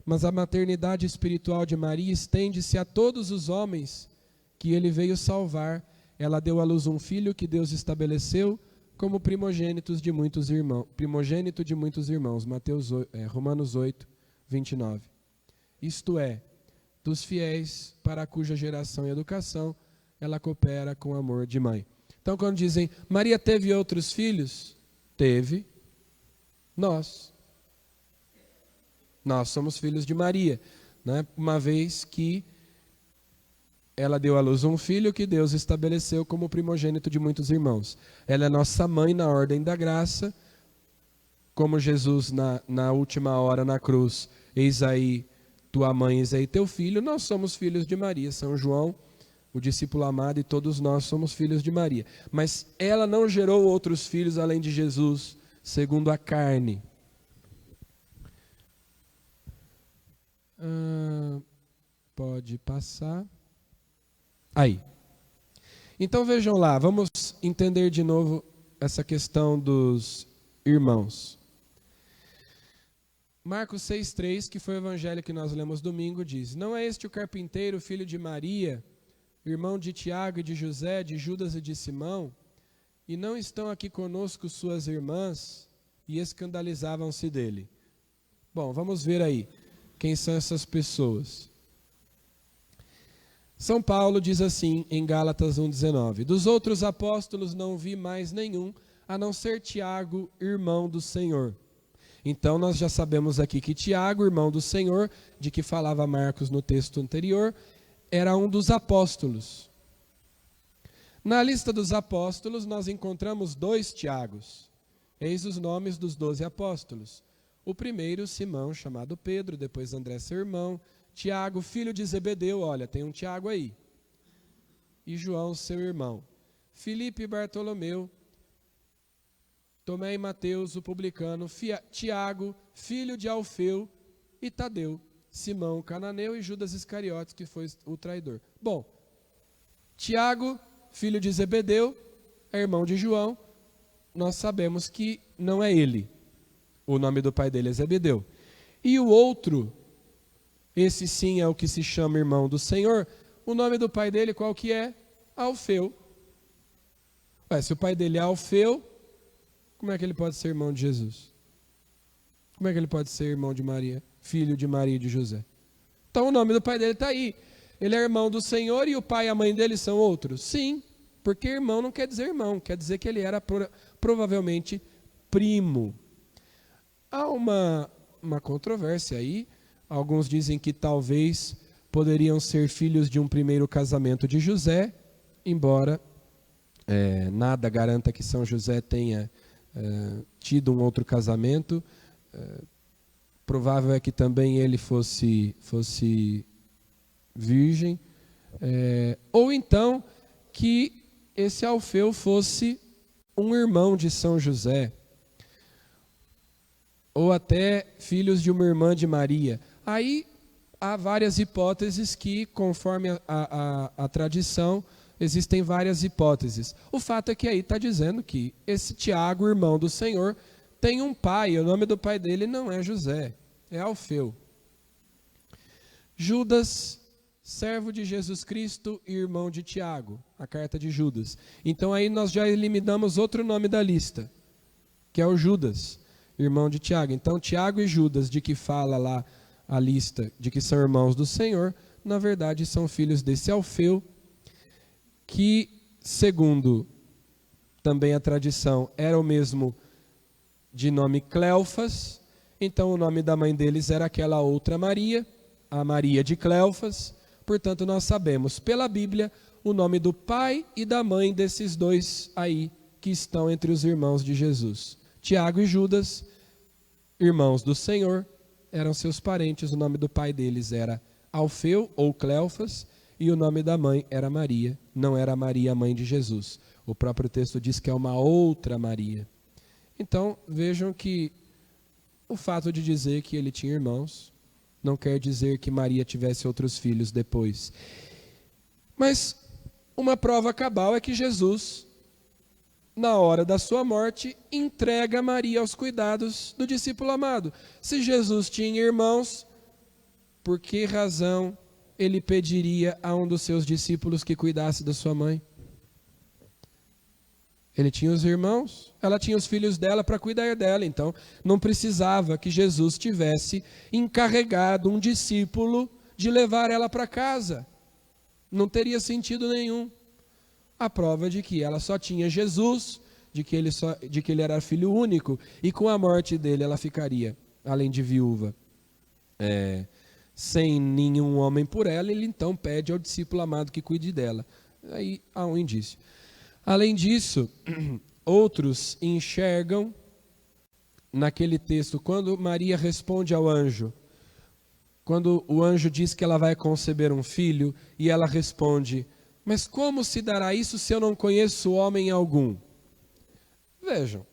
mas a maternidade espiritual de Maria estende-se a todos os homens que ele veio salvar. Ela deu à luz um filho que Deus estabeleceu como primogênito de muitos irmãos. Romanos 8:29. Isto é, dos fiéis para cuja geração e educação ela coopera com amor de mãe. Então, quando dizem, Maria teve outros filhos? Teve. Nós somos filhos de Maria, né? Uma vez que ela deu à luz um filho que Deus estabeleceu como primogênito de muitos irmãos. Ela é nossa mãe na ordem da graça, como Jesus na última hora na cruz, eis aí tua mãe, eis aí teu filho. Nós somos filhos de Maria. São João, o discípulo amado, e todos nós somos filhos de Maria. Mas ela não gerou outros filhos além de Jesus, segundo a carne. Pode passar. Aí. Então vejam lá, vamos entender de novo essa questão dos irmãos. Marcos 6,3, que foi o evangelho que nós lemos domingo, diz: Não é este o carpinteiro, filho de Maria, irmão de Tiago e de José, de Judas e de Simão? E não estão aqui conosco suas irmãs? E escandalizavam-se dele. Bom, vamos ver aí quem são essas pessoas. São Paulo diz assim em Gálatas 1,19: Dos outros apóstolos não vi mais nenhum, a não ser Tiago, irmão do Senhor. Então nós já sabemos aqui que Tiago, irmão do Senhor, de que falava Marcos no texto anterior, era um dos apóstolos. Na lista dos apóstolos nós encontramos 2 Tiagos. Eis os nomes dos 12 apóstolos. O primeiro, Simão, chamado Pedro, depois André, seu irmão, Tiago, filho de Zebedeu, olha, tem um Tiago aí, e João, seu irmão, Filipe e Bartolomeu, Tomé e Mateus, o publicano, Tiago, filho de Alfeu, e Tadeu, Simão, cananeu, e Judas Iscariotes, que foi o traidor. Bom, Tiago, filho de Zebedeu, é irmão de João, nós sabemos que não é ele, o nome do pai dele é Zebedeu. E o outro, esse sim é o que se chama irmão do Senhor, o nome do pai dele qual que é? Alfeu. Se o pai dele é Alfeu, como é que ele pode ser irmão de Jesus? Como é que ele pode ser irmão de Maria, filho de Maria e de José? Então o nome do pai dele está aí. Ele é irmão do Senhor e o pai e a mãe dele são outros? Sim, porque irmão não quer dizer irmão, quer dizer que ele era provavelmente primo. Há uma controvérsia aí. Alguns dizem que talvez poderiam ser filhos de um primeiro casamento de José, embora nada garanta que São José tenha tido um outro casamento. Provável é que também ele fosse virgem. Ou então que esse Alfeu fosse um irmão de São José, ou até filhos de uma irmã de Maria. Aí há várias hipóteses que, conforme a tradição, existem várias hipóteses. O fato é que aí está dizendo que esse Tiago, irmão do Senhor, tem um pai, e o nome do pai dele não é José, é Alfeu. Judas, servo de Jesus Cristo e irmão de Tiago, a carta de Judas. Então aí nós já eliminamos outro nome da lista, que é o Judas, irmão de Tiago. Então Tiago e Judas, de que fala lá a lista de que são irmãos do Senhor, na verdade são filhos desse Alfeu, que, segundo também a tradição, era o mesmo de nome Cleofas. Então o nome da mãe deles era aquela outra Maria, a Maria de Cleofas. Portanto, nós sabemos pela Bíblia o nome do pai e da mãe desses dois aí que estão entre os irmãos de Jesus. Tiago e Judas, irmãos do Senhor, eram seus parentes. O nome do pai deles era Alfeu ou Cleofas e o nome da mãe era Maria. Não era Maria, mãe de Jesus. O próprio texto diz que é uma outra Maria. Então, vejam que o fato de dizer que ele tinha irmãos não quer dizer que Maria tivesse outros filhos depois. Mas uma prova cabal é que Jesus, na hora da sua morte, entrega Maria aos cuidados do discípulo amado. Se Jesus tinha irmãos, por que razão ele pediria a um dos seus discípulos que cuidasse da sua mãe? Ele tinha os irmãos, ela tinha os filhos dela para cuidar dela, então não precisava que Jesus tivesse encarregado um discípulo de levar ela para casa. Não teria sentido nenhum. A prova de que ela só tinha Jesus, de que ele era filho único, e com a morte dele ela ficaria, além de viúva, sem nenhum homem por ela. Ele então pede ao discípulo amado que cuide dela. Aí há um indício. Além disso, outros enxergam naquele texto, quando Maria responde ao anjo, quando o anjo diz que ela vai conceber um filho, e ela responde: mas como se dará isso se eu não conheço homem algum? Vejam,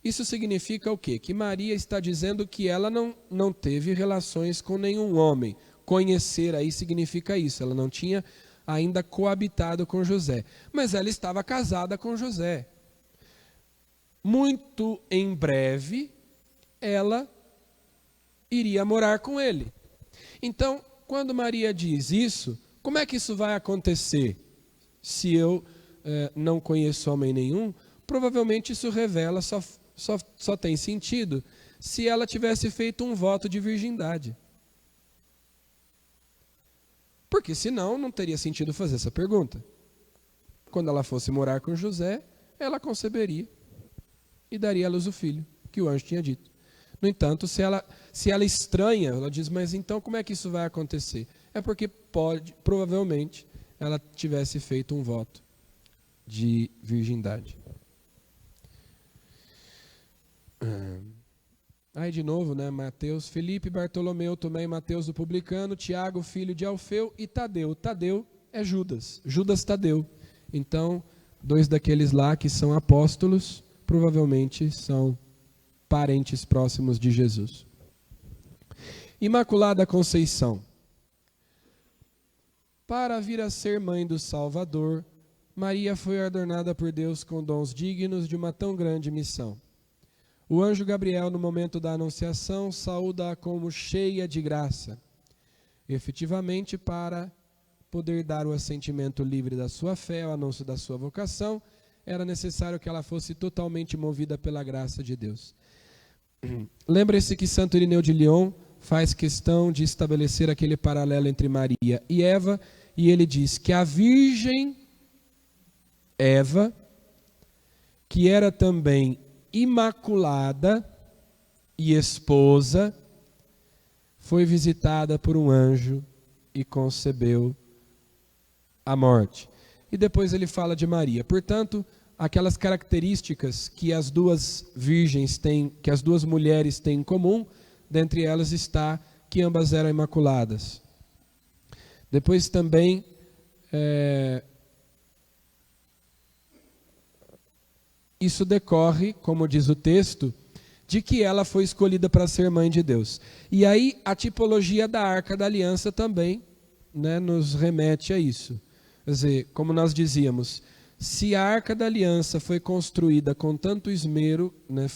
Isso significa o quê? Que Maria está dizendo que ela não teve relações com nenhum homem. Conhecer aí significa isso, ela não tinha ainda coabitado com José. Mas ela estava casada com José. Muito em breve, ela iria morar com ele. Então, quando Maria diz isso, como é que isso vai acontecer? Se eu não conheço homem nenhum, provavelmente isso revela, só tem sentido se ela tivesse feito um voto de virgindade. Porque senão não teria sentido fazer essa pergunta. Quando ela fosse morar com José, ela conceberia e daria à luz o filho, que o anjo tinha dito. No entanto, se ela estranha, ela diz, mas então como é que isso vai acontecer? É porque provavelmente, ela tivesse feito um voto de virgindade. Aí de novo, né? Mateus, Felipe, Bartolomeu, Tomé e Mateus do publicano, Tiago, filho de Alfeu, e Tadeu. Tadeu é Judas, Judas Tadeu. Então, 2 daqueles lá que são apóstolos, provavelmente são parentes próximos de Jesus. Imaculada Conceição. Para vir a ser mãe do Salvador, Maria foi adornada por Deus com dons dignos de uma tão grande missão. O anjo Gabriel, no momento da anunciação, saúda-a como cheia de graça. Efetivamente, para poder dar o assentimento livre da sua fé ao anúncio da sua vocação, era necessário que ela fosse totalmente movida pela graça de Deus. Lembre-se que Santo Irineu de Lyon faz questão de estabelecer aquele paralelo entre Maria e Eva, e ele diz que a virgem Eva, que era também imaculada e esposa, foi visitada por um anjo e concebeu a morte. E depois ele fala de Maria. Portanto, aquelas características que as duas virgens têm, que as duas mulheres têm em comum, dentre elas está que ambas eram imaculadas. Depois também isso decorre, como diz o texto, de que ela foi escolhida para ser mãe de Deus. E aí a tipologia da Arca da Aliança também, né, nos remete a isso. Quer dizer, como nós dizíamos, se a Arca da Aliança foi construída com tanto esmero, né,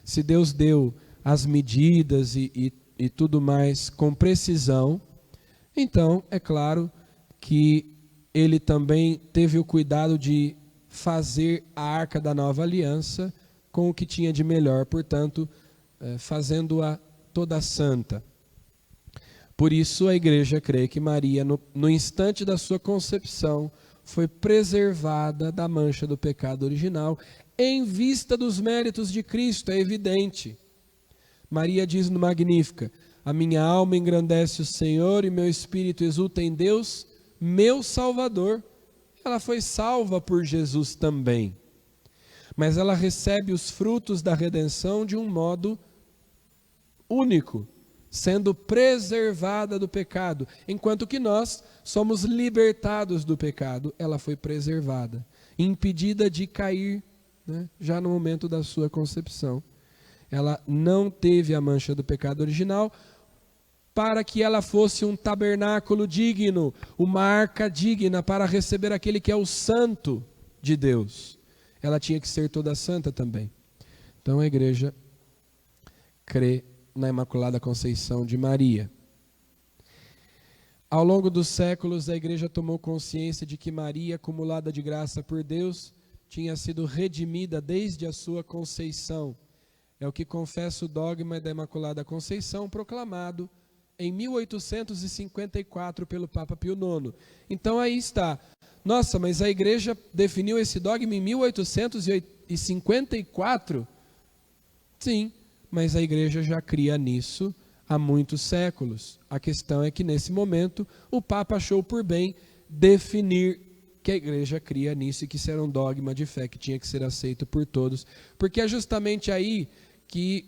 se Deus deu as medidas e tudo mais com precisão, então é claro que ele também teve o cuidado de fazer a Arca da Nova Aliança com o que tinha de melhor, portanto, fazendo-a toda santa. Por isso a Igreja crê que Maria, no instante da sua concepção, foi preservada da mancha do pecado original, em vista dos méritos de Cristo, é evidente. Maria diz no Magnífica, a minha alma engrandece o Senhor e meu espírito exulta em Deus, meu Salvador. Ela foi salva por Jesus também. Mas ela recebe os frutos da redenção de um modo único, sendo preservada do pecado. Enquanto que nós somos libertados do pecado, ela foi preservada, impedida de cair, né, já no momento da sua concepção. Ela não teve a mancha do pecado original, para que ela fosse um tabernáculo digno, uma arca digna para receber aquele que é o santo de Deus. Ela tinha que ser toda santa também. Então a Igreja crê na Imaculada Conceição de Maria. Ao longo dos séculos, a Igreja tomou consciência de que Maria, acumulada de graça por Deus, tinha sido redimida desde a sua conceição. É o que confessa o dogma da Imaculada Conceição, proclamado em 1854 pelo Papa Pio IX. Então aí está. Nossa, mas a Igreja definiu esse dogma em 1854? Sim, mas a Igreja já cria nisso há muitos séculos. A questão é que nesse momento o Papa achou por bem definir que a Igreja cria nisso e que isso era um dogma de fé que tinha que ser aceito por todos, porque é justamente aí que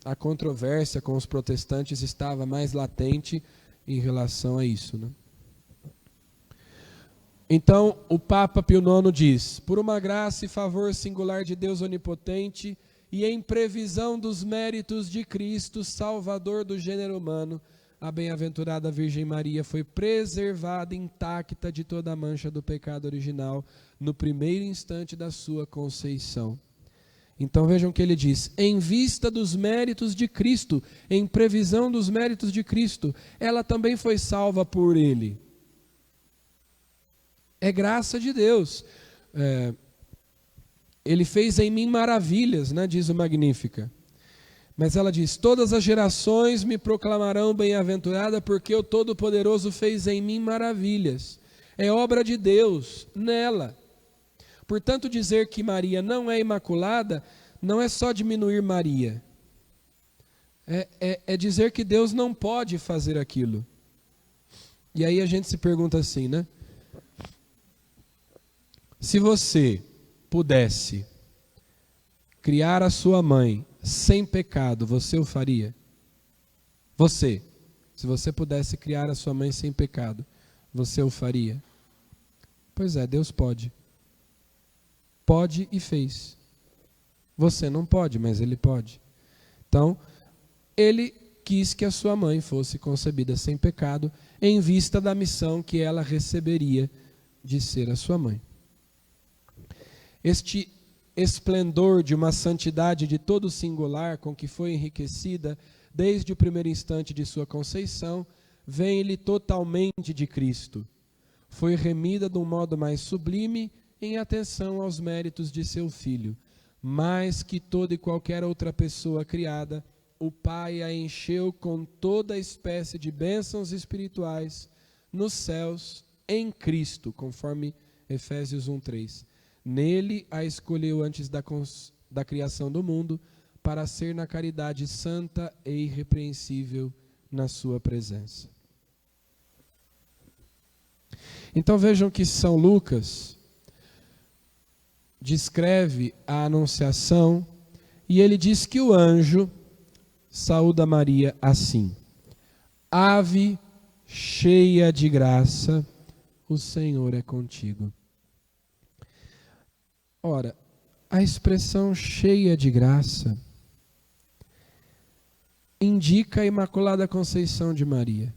a controvérsia com os protestantes estava mais latente em relação a isso, né? Então, o Papa Pio IX diz, por uma graça e favor singular de Deus onipotente, e em previsão dos méritos de Cristo, Salvador do gênero humano, a bem-aventurada Virgem Maria foi preservada intacta de toda a mancha do pecado original no primeiro instante da sua conceição. Então vejam o que ele diz: em vista dos méritos de Cristo, em previsão dos méritos de Cristo, ela também foi salva por ele. É graça de Deus. Ele fez em mim maravilhas, né, diz o Magnífica. Mas ela diz: todas as gerações me proclamarão bem-aventurada, porque o Todo-Poderoso fez em mim maravilhas. É obra de Deus nela. Portanto, dizer que Maria não é imaculada não é só diminuir Maria. É dizer que Deus não pode fazer aquilo. E aí a gente se pergunta assim, né? Se você pudesse criar a sua mãe sem pecado, você o faria? Se você pudesse criar a sua mãe sem pecado, você o faria? Pois é, Deus pode. Pode e fez. Você não pode, mas Ele pode. Então, Ele quis que a sua mãe fosse concebida sem pecado, em vista da missão que ela receberia de ser a sua mãe. Este esplendor de uma santidade de todo singular com que foi enriquecida desde o primeiro instante de sua conceição, vem-lhe totalmente de Cristo. Foi remida de um modo mais sublime em atenção aos méritos de seu Filho. Mais que toda e qualquer outra pessoa criada, o Pai a encheu com toda espécie de bênçãos espirituais nos céus em Cristo, conforme Efésios 1:3. Nele a escolheu antes da criação do mundo, para ser na caridade santa e irrepreensível na sua presença. Então vejam que São Lucas descreve a anunciação e ele diz que o anjo saúda Maria assim: Ave cheia de graça, o Senhor é contigo. Ora, a expressão cheia de graça indica a Imaculada Conceição de Maria.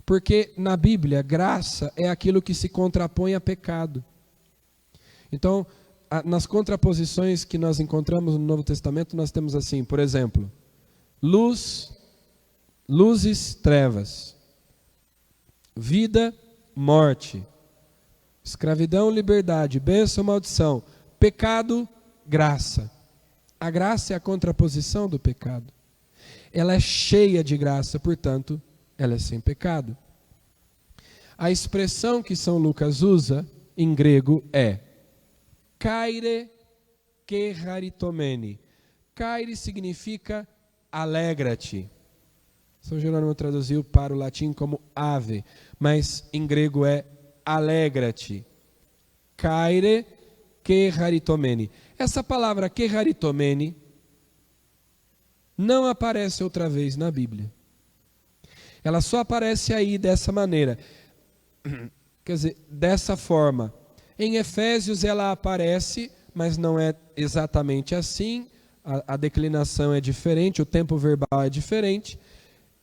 Porque na Bíblia, graça é aquilo que se contrapõe a pecado. Então, nas contraposições que nós encontramos no Novo Testamento, nós temos assim, por exemplo, luz, luzes, trevas, vida, morte, escravidão, liberdade, bênção, maldição, pecado, graça. A graça é a contraposição do pecado. Ela é cheia de graça, portanto, ela é sem pecado. A expressão que São Lucas usa em grego é Kaire kecharitomene. Kaire significa alegra-te. São Jerônimo traduziu para o latim como ave, mas em grego é alegra-te. Kaire kecharitomene. Essa palavra kecharitomene não aparece outra vez na Bíblia. Ela só aparece aí dessa maneira. Quer dizer, dessa forma. Em Efésios ela aparece, mas não é exatamente assim. A declinação é diferente, o tempo verbal é diferente.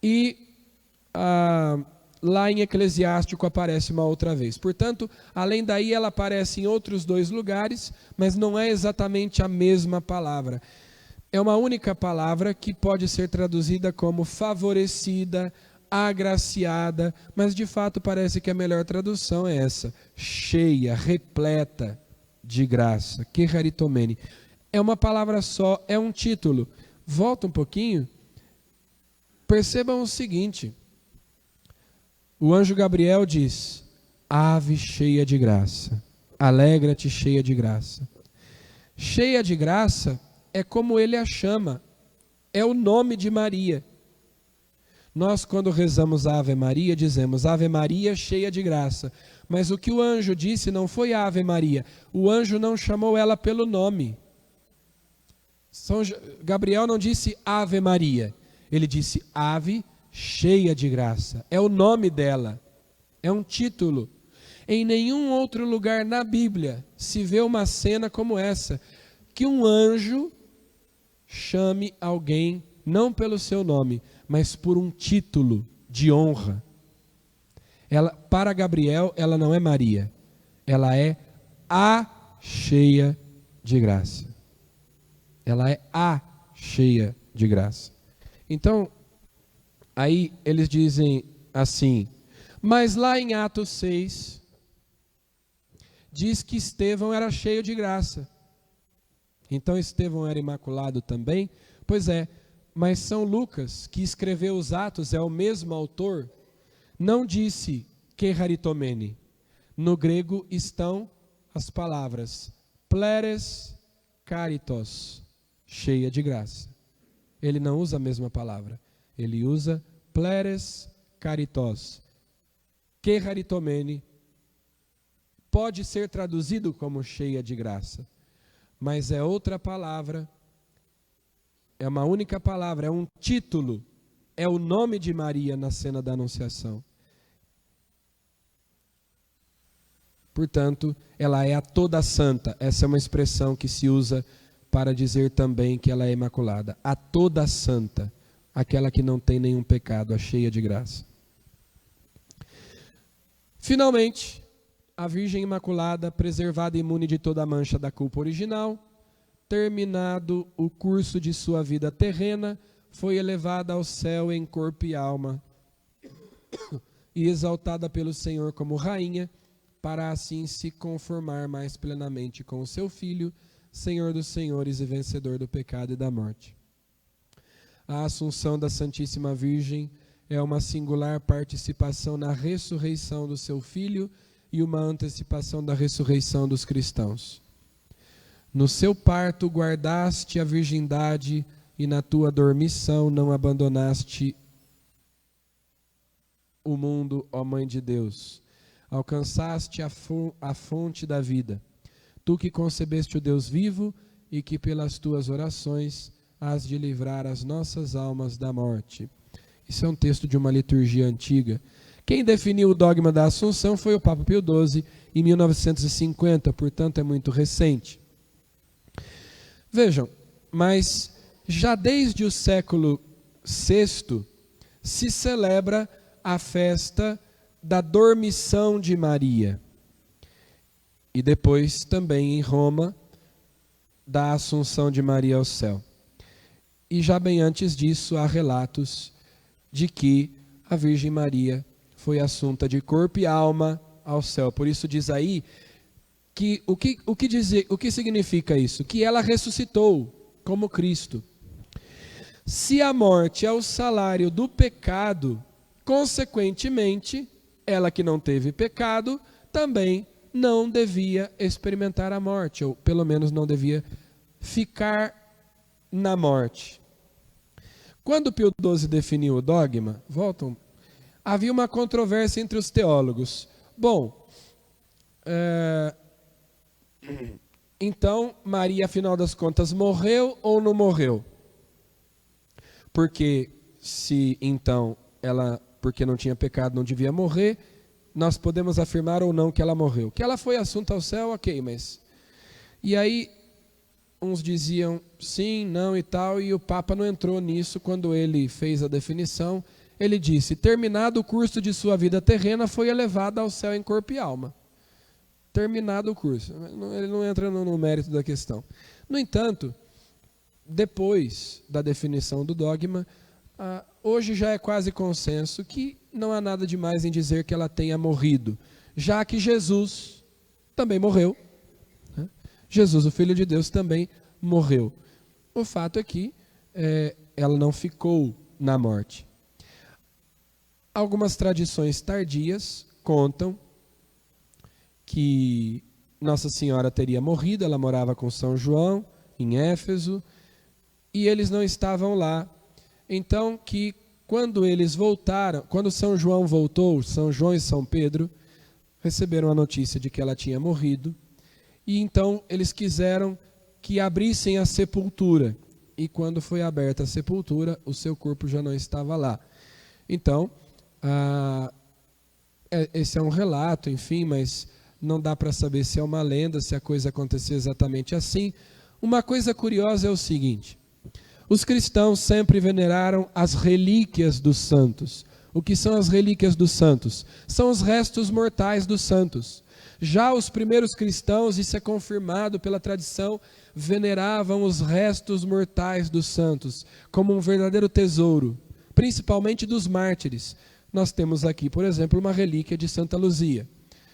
E lá em Eclesiástico aparece uma outra vez. Portanto, além daí ela aparece em outros dois lugares, mas não é exatamente a mesma palavra. É uma única palavra que pode ser traduzida como favorecida, agraciada, mas de fato parece que a melhor tradução é essa: cheia, repleta de graça, kecharitomene. É uma palavra só, é um título. Volta um pouquinho, percebam o seguinte: o anjo Gabriel diz: ave cheia de graça, alegra-te cheia de graça. Cheia de graça é como ele a chama, é o nome de Maria. Nós, quando rezamos a Ave Maria, dizemos Ave Maria cheia de graça. Mas o que o anjo disse não foi Ave Maria. O anjo não chamou ela pelo nome. São Gabriel não disse Ave Maria. Ele disse Ave cheia de graça. É o nome dela. É um título. Em nenhum outro lugar na Bíblia se vê uma cena como essa, que um anjo chame alguém não pelo seu nome, mas por um título de honra. Para Gabriel, ela não é Maria, ela é a cheia de graça. Ela é a cheia de graça. Então, aí eles dizem assim, mas lá em Atos 6, diz que Estevão era cheio de graça. Então Estevão era imaculado também? Pois é, mas São Lucas, que escreveu os Atos, é o mesmo autor, não disse keharitomene. No grego estão as palavras pleres karitos, cheia de graça. Ele não usa a mesma palavra, ele usa pleres karitos. Keharitomene pode ser traduzido como cheia de graça, mas é outra palavra, é uma única palavra, é um título, é o nome de Maria na cena da Anunciação. Portanto, ela é a toda santa. Essa é uma expressão que se usa para dizer também que ela é imaculada. A toda santa, aquela que não tem nenhum pecado, a cheia de graça. Finalmente, a Virgem Imaculada, preservada e imune de toda a mancha da culpa original, terminado o curso de sua vida terrena, foi elevada ao céu em corpo e alma e exaltada pelo Senhor como rainha, para assim se conformar mais plenamente com o seu Filho, Senhor dos senhores e vencedor do pecado e da morte. A Assunção da Santíssima Virgem é uma singular participação na ressurreição do seu Filho e uma antecipação da ressurreição dos cristãos. No seu parto guardaste a virgindade e na tua dormição não abandonaste o mundo, ó Mãe de Deus. Alcançaste a fonte da vida. Tu que concebeste o Deus vivo e que pelas tuas orações has de livrar as nossas almas da morte. Isso é um texto de uma liturgia antiga. Quem definiu o dogma da Assunção foi o Papa Pio XII em 1950, portanto é muito recente. Vejam, mas já desde o século VI se celebra a festa da dormição de Maria. E depois também em Roma, da Assunção de Maria ao céu. E já bem antes disso há relatos de que a Virgem Maria foi assunta de corpo e alma ao céu. Por isso diz aí que o que significa isso? Que ela ressuscitou como Cristo. Se a morte é o salário do pecado, consequentemente, ela que não teve pecado, também não devia experimentar a morte, ou pelo menos não devia ficar na morte. Quando Pio XII definiu o dogma, havia uma controvérsia entre os teólogos. Bom, então Maria, afinal das contas, morreu ou não morreu? Porque se então ela, porque não tinha pecado, não devia morrer, nós podemos afirmar ou não que ela morreu. Que ela foi assunta ao céu, ok, mas... E aí, uns diziam sim, não e tal, e o Papa não entrou nisso quando ele fez a definição. Ele disse, terminado o curso de sua vida terrena, foi elevada ao céu em corpo e alma. Terminado o curso. Ele não entra no mérito da questão. No entanto, depois da definição do dogma, hoje já é quase consenso que não há nada demais em dizer que ela tenha morrido, já que Jesus também morreu. Né? Jesus, o Filho de Deus, também morreu. O fato é que ela não ficou na morte. Algumas tradições tardias contam que Nossa Senhora teria morrido, ela morava com São João, em Éfeso, e eles não estavam lá. Então, que quando eles voltaram, quando São João voltou, São João e São Pedro receberam a notícia de que ela tinha morrido, e então eles quiseram que abrissem a sepultura, e quando foi aberta a sepultura, o seu corpo já não estava lá. Então, esse é um relato, enfim, mas não dá para saber se é uma lenda, se a coisa aconteceu exatamente assim. Uma coisa curiosa é o seguinte, Os cristãos sempre veneraram as relíquias dos santos. O que são as relíquias dos santos? São os restos mortais dos santos. Já os primeiros cristãos, isso é confirmado pela tradição, veneravam os restos mortais dos santos como um verdadeiro tesouro, principalmente dos mártires. Nós temos aqui, por exemplo, uma relíquia de Santa Luzia,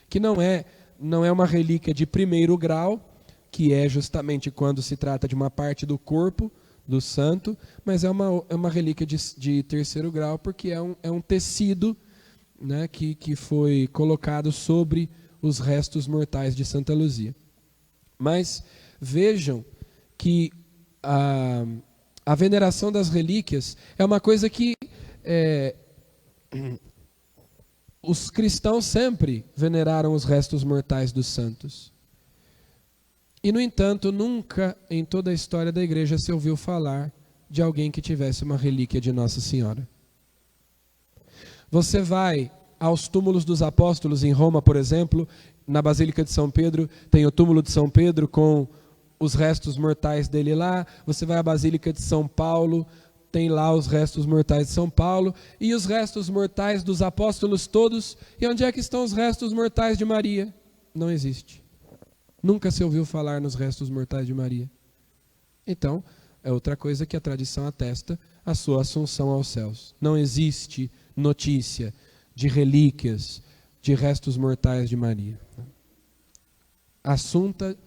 que não é uma relíquia de primeiro grau, que é justamente quando se trata de uma parte do corpo do santo, mas é uma relíquia de terceiro grau, porque é um tecido, né, que foi colocado sobre os restos mortais de Santa Luzia. Mas vejam que a veneração das relíquias é uma coisa que os cristãos sempre veneraram os restos mortais dos santos. E, no entanto, nunca em toda a história da igreja se ouviu falar de alguém que tivesse uma relíquia de Nossa Senhora. Você vai aos túmulos dos apóstolos em Roma, por exemplo, na Basílica de São Pedro, tem o túmulo de São Pedro com os restos mortais dele lá. Você vai à Basílica de São Paulo, tem lá os restos mortais de São Paulo, e os restos mortais dos apóstolos todos. E onde é que estão os restos mortais de Maria? Não existe. Nunca se ouviu falar nos restos mortais de Maria. Então, é outra coisa que a tradição atesta, a sua assunção aos céus. Não existe notícia de relíquias, de restos mortais de Maria. A Assunta,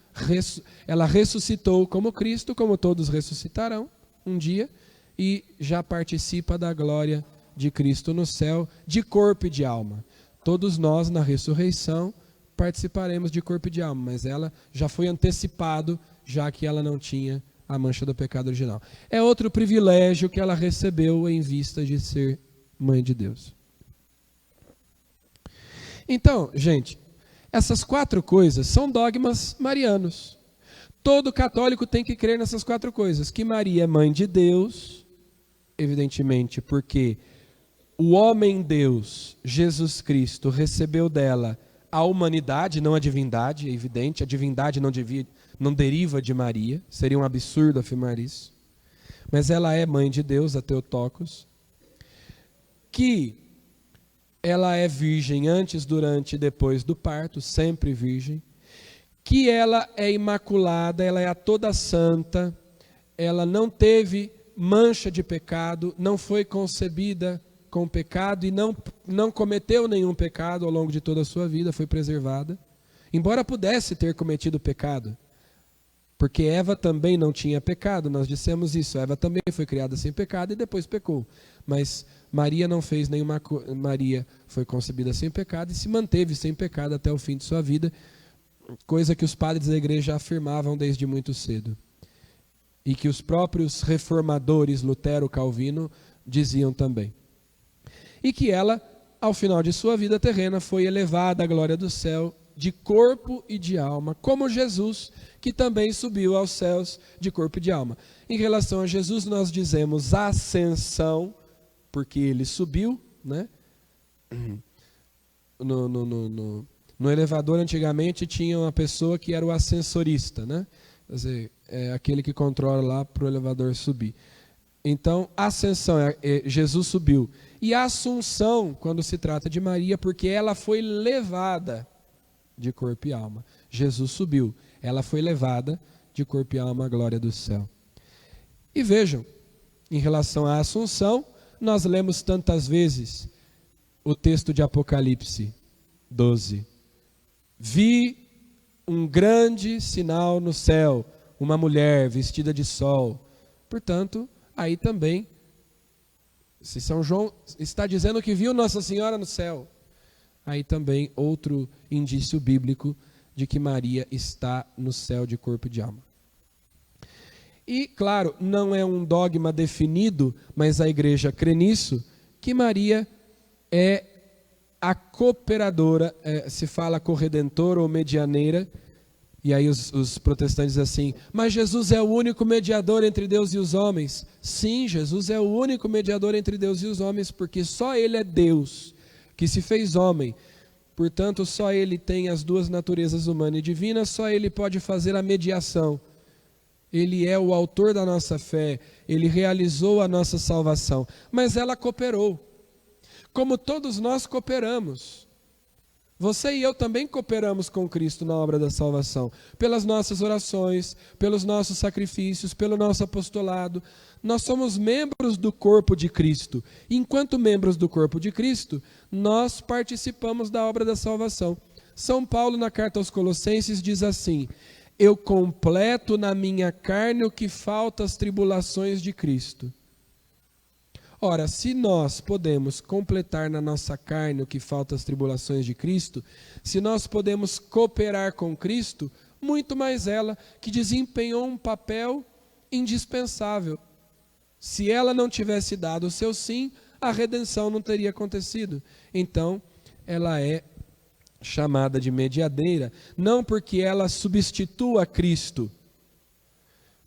ela ressuscitou como Cristo, como todos ressuscitarão um dia, e já participa da glória de Cristo no céu, de corpo e de alma. Todos nós, na ressurreição, participaremos de corpo e de alma, mas ela já foi antecipado, já que ela não tinha a mancha do pecado original. É outro privilégio que ela recebeu em vista de ser mãe de Deus. Então, gente, essas 4 coisas são dogmas marianos. Todo católico tem que crer nessas 4 coisas. Que Maria é mãe de Deus, evidentemente, porque o homem Deus, Jesus Cristo, recebeu dela a humanidade, não a divindade, é evidente. A divindade não deriva de Maria, seria um absurdo afirmar isso. Mas ela é mãe de Deus, a Theotokos. Que ela é virgem antes, durante e depois do parto, sempre virgem. Que ela é imaculada, ela é a toda santa, ela não teve mancha de pecado, não foi concebida com pecado e não cometeu nenhum pecado ao longo de toda a sua vida, foi preservada. Embora pudesse ter cometido pecado, porque Eva também não tinha pecado, nós dissemos isso, Eva também foi criada sem pecado e depois pecou. Mas Maria não fez nenhuma coisa, Maria foi concebida sem pecado e se manteve sem pecado até o fim de sua vida, coisa que os padres da igreja afirmavam desde muito cedo. E que os próprios reformadores, Lutero, Calvino, diziam também. E que ela, ao final de sua vida terrena, foi elevada à glória do céu, de corpo e de alma, como Jesus, que também subiu aos céus de corpo e de alma. Em relação a Jesus, nós dizemos ascensão, porque ele subiu, né? No elevador, antigamente, tinha uma pessoa que era o ascensorista, né? Quer dizer, é aquele que controla lá para o elevador subir. Então, ascensão, Jesus subiu. E a assunção, quando se trata de Maria, porque ela foi levada de corpo e alma. Jesus subiu, ela foi levada de corpo e alma à glória do céu. E vejam, em relação à assunção, nós lemos tantas vezes o texto de Apocalipse 12. Vi um grande sinal no céu, uma mulher vestida de sol. Portanto, aí também, se São João está dizendo que viu Nossa Senhora no céu, aí também outro indício bíblico de que Maria está no céu de corpo e de alma. E, claro, não é um dogma definido, mas a igreja crê nisso, que Maria é a cooperadora, se fala corredentora ou medianeira, e aí os protestantes dizem assim, mas Jesus é o único mediador entre Deus e os homens. Sim, Jesus é o único mediador entre Deus e os homens, porque só Ele é Deus, que se fez homem. Portanto, só Ele tem as duas naturezas, humana e divina, só Ele pode fazer a mediação. Ele é o autor da nossa fé, Ele realizou a nossa salvação, mas ela cooperou, como todos nós cooperamos. Você e eu também cooperamos com Cristo na obra da salvação, pelas nossas orações, pelos nossos sacrifícios, pelo nosso apostolado. Nós somos membros do corpo de Cristo. Enquanto membros do corpo de Cristo, nós participamos da obra da salvação. São Paulo, na carta aos Colossenses, diz assim: eu completo na minha carne o que falta às tribulações de Cristo. Ora, se nós podemos completar na nossa carne o que falta às tribulações de Cristo, se nós podemos cooperar com Cristo, muito mais ela, que desempenhou um papel indispensável. Se ela não tivesse dado o seu sim, a redenção não teria acontecido. Então, ela é chamada de mediadeira, não porque ela substitua Cristo,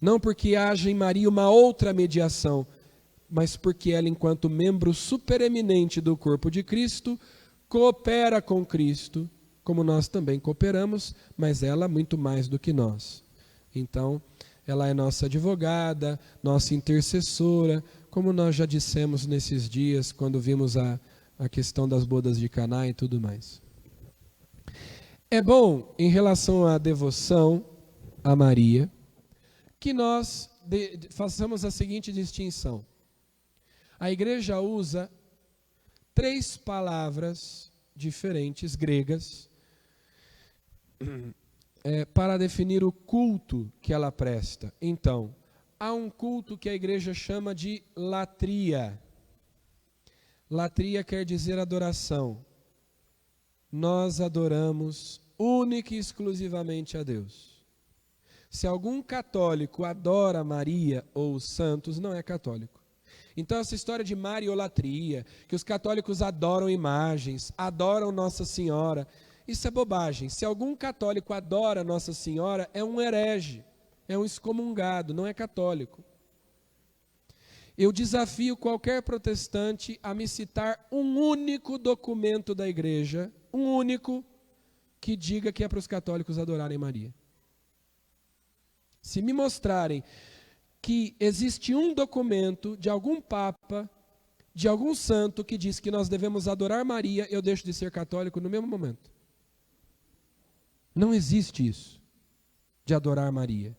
não porque haja em Maria uma outra mediação, mas porque ela, enquanto membro supereminente do corpo de Cristo, coopera com Cristo, como nós também cooperamos, mas ela muito mais do que nós. Então, ela é nossa advogada, nossa intercessora, como nós já dissemos nesses dias, quando vimos a questão das bodas de Caná e tudo mais. É bom, em relação à devoção a Maria, que nós façamos a seguinte distinção. A igreja usa 3 palavras diferentes, gregas, para definir o culto que ela presta. Então, há um culto que a igreja chama de latria. Latria quer dizer adoração. Nós adoramos única e exclusivamente a Deus. Se algum católico adora Maria ou os santos, não é católico. Então essa história de mariolatria, que os católicos adoram imagens, adoram Nossa Senhora, isso é bobagem. Se algum católico adora Nossa Senhora, é um herege, é um excomungado, não é católico. Eu desafio qualquer protestante a me citar um único documento da igreja, um único, que diga que é para os católicos adorarem Maria. Se me mostrarem que existe um documento de algum papa, de algum santo que diz que nós devemos adorar Maria, eu deixo de ser católico no mesmo momento. Não existe isso, de adorar Maria.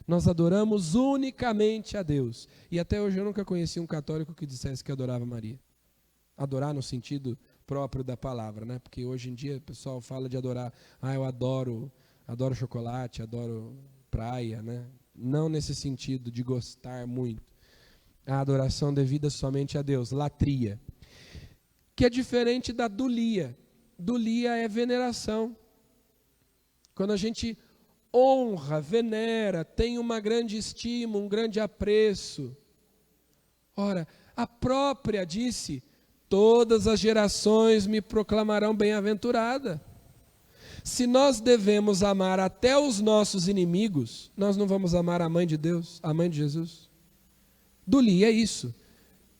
Nós adoramos unicamente a Deus. E até hoje eu nunca conheci um católico que dissesse que adorava Maria. Adorar no sentido próprio da palavra, né? Porque hoje em dia o pessoal fala de adorar. Eu adoro chocolate, adoro praia, né? Não nesse sentido de gostar muito. A adoração devida somente a Deus, latria. Que é diferente da dulia. Dulia é veneração. Quando a gente honra, venera, tem uma grande estima, um grande apreço. Ora, a própria disse: todas as gerações me proclamarão bem-aventurada. Se nós devemos amar até os nossos inimigos, nós não vamos amar a mãe de Deus, a mãe de Jesus? Dulia é isso.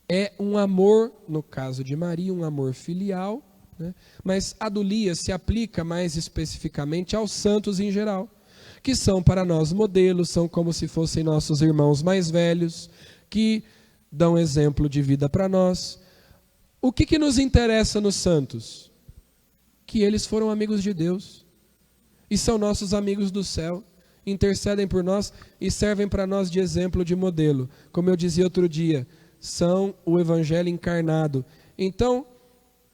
É um amor, no caso de Maria, um amor filial, né? Mas a dulia se aplica mais especificamente aos santos em geral, que são para nós modelos, são como se fossem nossos irmãos mais velhos, que dão exemplo de vida para nós. O que nos interessa nos santos? Que eles foram amigos de Deus e são nossos amigos do céu, intercedem por nós e servem para nós de exemplo, de modelo. Como eu dizia outro dia, são o evangelho encarnado. Então,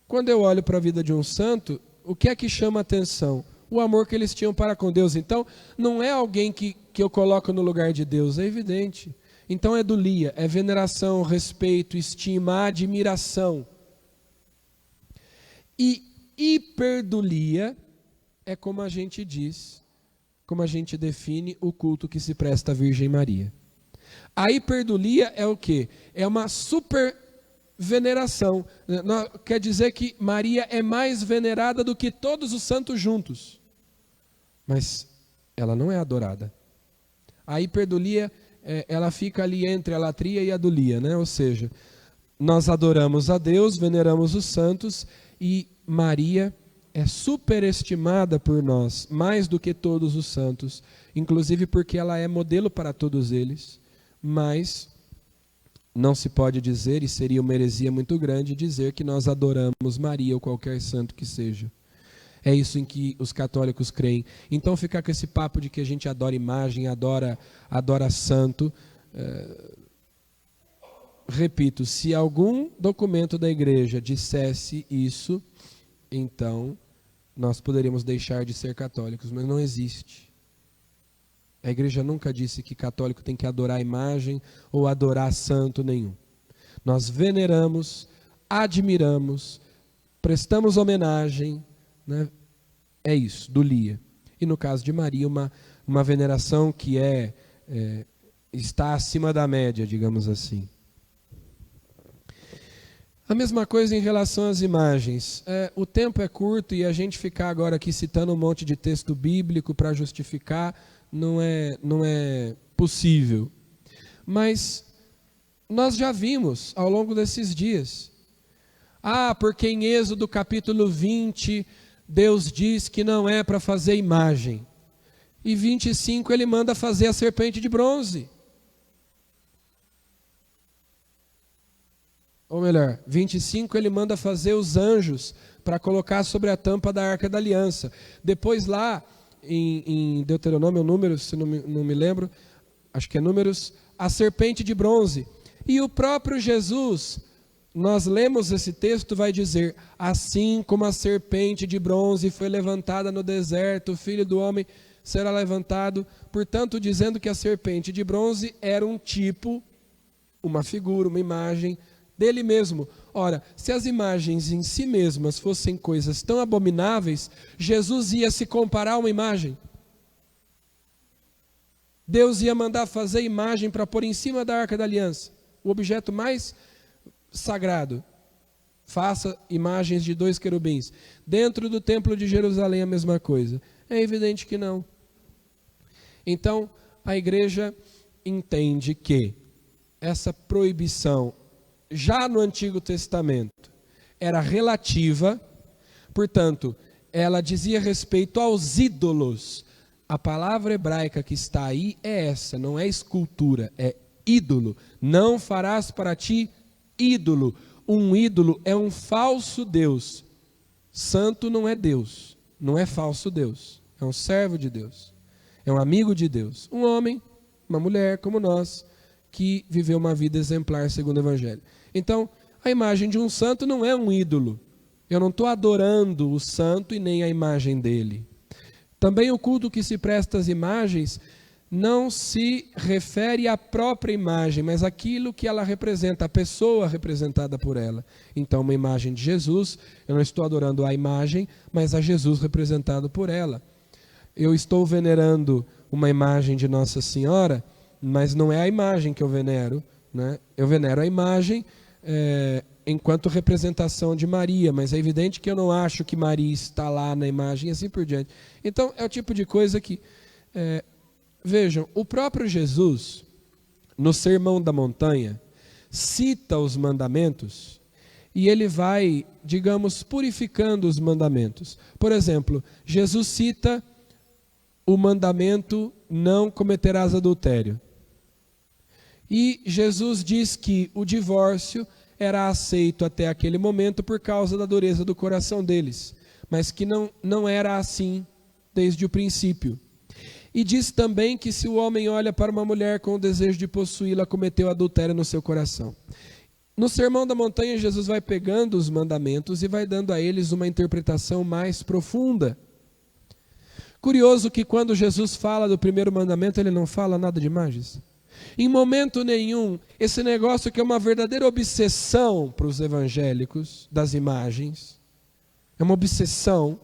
quando eu olho para a vida de um santo, o que é que chama a atenção? O amor que eles tinham para com Deus. Então, não é alguém que eu coloco no lugar de Deus, é evidente. Então é dulia, é veneração, respeito, estima, admiração. E hiperdulia é como a gente diz, como a gente define o culto que se presta à Virgem Maria. A hiperdulia é o quê? É uma super veneração. Quer dizer que Maria é mais venerada do que todos os santos juntos. Mas ela não é adorada. A hiperdulia, ela fica ali entre a latria e a dulia, né? Ou seja, nós adoramos a Deus, veneramos os santos, e Maria é superestimada por nós, mais do que todos os santos, inclusive porque ela é modelo para todos eles, mas não se pode dizer, e seria uma heresia muito grande, dizer que nós adoramos Maria ou qualquer santo que seja. É isso em que os católicos creem. Então ficar com esse papo de que a gente adora imagem, adora santo, repito, se algum documento da igreja dissesse isso, então nós poderíamos deixar de ser católicos, mas não existe. A igreja nunca disse que católico tem que adorar imagem ou adorar santo nenhum. Nós veneramos, admiramos, prestamos homenagem, né? É isso, dulia. E no caso de Maria, uma veneração que está acima da média, digamos assim. A mesma coisa em relação às imagens. O tempo é curto e a gente ficar agora aqui citando um monte de texto bíblico para justificar não é possível. Mas nós já vimos ao longo desses dias. Porque em Êxodo capítulo 20, Deus diz que não é para fazer imagem. E 25 ele manda fazer a serpente de bronze. Ou melhor, 25 ele manda fazer os anjos para colocar sobre a tampa da Arca da Aliança. Depois lá em Deuteronômio, Números, se não me lembro, acho que é Números, a serpente de bronze. E o próprio Jesus, nós lemos esse texto, vai dizer: assim como a serpente de bronze foi levantada no deserto, o Filho do Homem será levantado. Portanto, dizendo que a serpente de bronze era um tipo, uma figura, uma imagem dele mesmo. Ora, se as imagens em si mesmas fossem coisas tão abomináveis, Jesus ia se comparar a uma imagem? Deus ia mandar fazer imagem para pôr em cima da Arca da Aliança, o objeto mais sagrado. Faça imagens de 2 querubins. Dentro do templo de Jerusalém a mesma coisa. É evidente que não. Então, a igreja entende que essa proibição já no Antigo Testamento era relativa, portanto, ela dizia respeito aos ídolos. A palavra hebraica que está aí é essa, não é escultura, é ídolo. Não farás para ti ídolo. Um ídolo é um falso Deus. Santo não é Deus, não é falso Deus, é um servo de Deus, é um amigo de Deus, um homem, uma mulher como nós, que viveu uma vida exemplar segundo o Evangelho. Então, a imagem de um santo não é um ídolo. Eu não estou adorando o santo e nem a imagem dele. Também o culto que se presta às imagens não se refere à própria imagem, mas àquilo que ela representa, a pessoa representada por ela. Então, uma imagem de Jesus, eu não estou adorando a imagem, mas a Jesus representado por ela. Eu estou venerando uma imagem de Nossa Senhora, mas não é a imagem que eu venero, né? Eu venero a imagem enquanto representação de Maria, mas é evidente que eu não acho que Maria está lá na imagem e assim por diante. Então, é o tipo de coisa que... vejam, o próprio Jesus, no Sermão da Montanha, cita os mandamentos e ele vai, digamos, purificando os mandamentos. Por exemplo, Jesus cita o mandamento: não cometerás adultério. E Jesus diz que o divórcio era aceito até aquele momento por causa da dureza do coração deles, mas que não era assim desde o princípio. E diz também que se o homem olha para uma mulher com o desejo de possuí-la, cometeu adultério no seu coração. No Sermão da Montanha, Jesus vai pegando os mandamentos e vai dando a eles uma interpretação mais profunda. Curioso que quando Jesus fala do primeiro mandamento, ele não fala nada de imagens. Em momento nenhum, esse negócio que é uma verdadeira obsessão para os evangélicos, das imagens, é uma obsessão,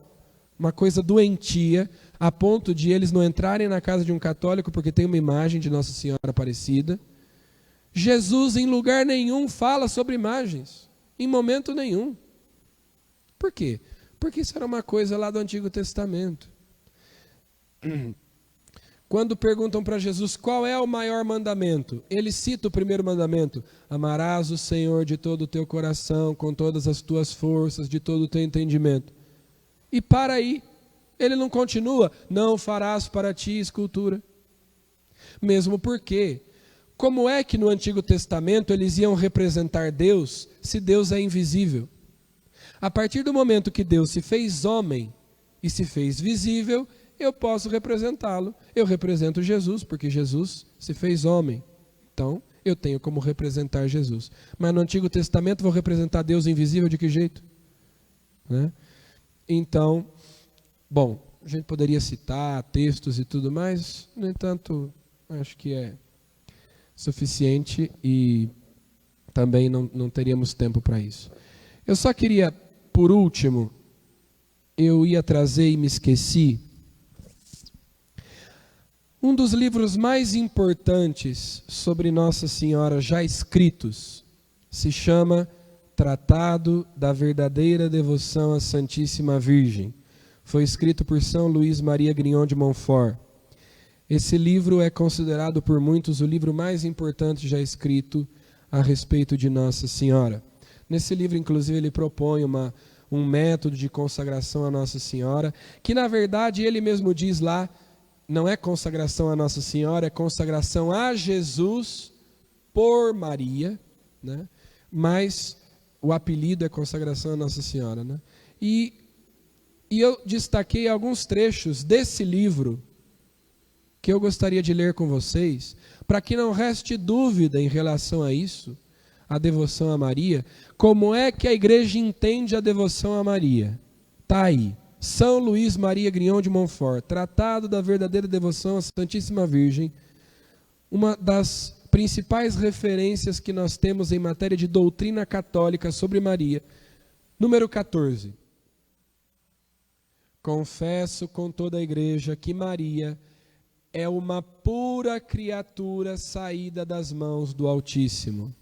uma coisa doentia, a ponto de eles não entrarem na casa de um católico porque tem uma imagem de Nossa Senhora Aparecida. Jesus em lugar nenhum fala sobre imagens, em momento nenhum. Por quê? Porque isso era uma coisa lá do Antigo Testamento. Quando perguntam para Jesus qual é o maior mandamento, ele cita o primeiro mandamento: amarás o Senhor de todo o teu coração, com todas as tuas forças, de todo o teu entendimento. e para aí. Ele não continua, não farás para ti escultura. Mesmo porque, como é que no Antigo Testamento eles iam representar Deus se Deus é invisível? A partir do momento que Deus se fez homem e se fez visível, eu posso representá-lo. Eu represento Jesus, porque Jesus se fez homem. Então, eu tenho como representar Jesus. Mas no Antigo Testamento vou representar Deus invisível de que jeito? Né? Então, bom, a gente poderia citar textos e tudo mais, no entanto, acho que é suficiente e também não teríamos tempo para isso. Eu só queria, por último, eu ia trazer e me esqueci, um dos livros mais importantes sobre Nossa Senhora já escritos se chama Tratado da Verdadeira Devoção à Santíssima Virgem. Foi escrito por São Luís Maria Grignon de Montfort. Esse livro é considerado por muitos o livro mais importante já escrito a respeito de Nossa Senhora. Nesse livro, inclusive, ele propõe um método de consagração a Nossa Senhora, que na verdade ele mesmo diz lá, não é consagração a Nossa Senhora, é consagração a Jesus por Maria, né? Mas o apelido é consagração a Nossa Senhora, né? E eu destaquei alguns trechos desse livro que eu gostaria de ler com vocês, para que não reste dúvida em relação a isso, a devoção a Maria. Como é que a igreja entende a devoção a Maria? Está aí. São Luís Maria Grignon de Montfort, Tratado da Verdadeira Devoção à Santíssima Virgem, uma das principais referências que nós temos em matéria de doutrina católica sobre Maria. Número 14. Confesso com toda a igreja que Maria é uma pura criatura saída das mãos do Altíssimo.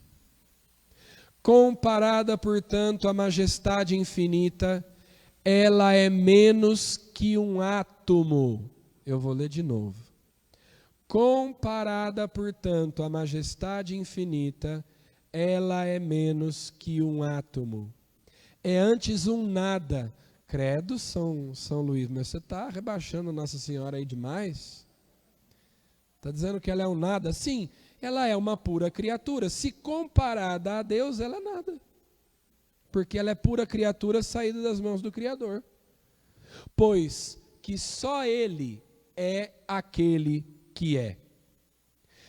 Comparada, portanto, à majestade infinita, ela é menos que um átomo. Eu vou ler de novo. Comparada, portanto, à majestade infinita, ela é menos que um átomo. É antes um nada. Credo, São Luís, mas você está rebaixando Nossa Senhora aí demais? Está dizendo que ela é um nada? Sim, ela é uma pura criatura. Se comparada a Deus, ela é nada. Porque ela é pura criatura saída das mãos do Criador. Pois que só Ele é aquele que é.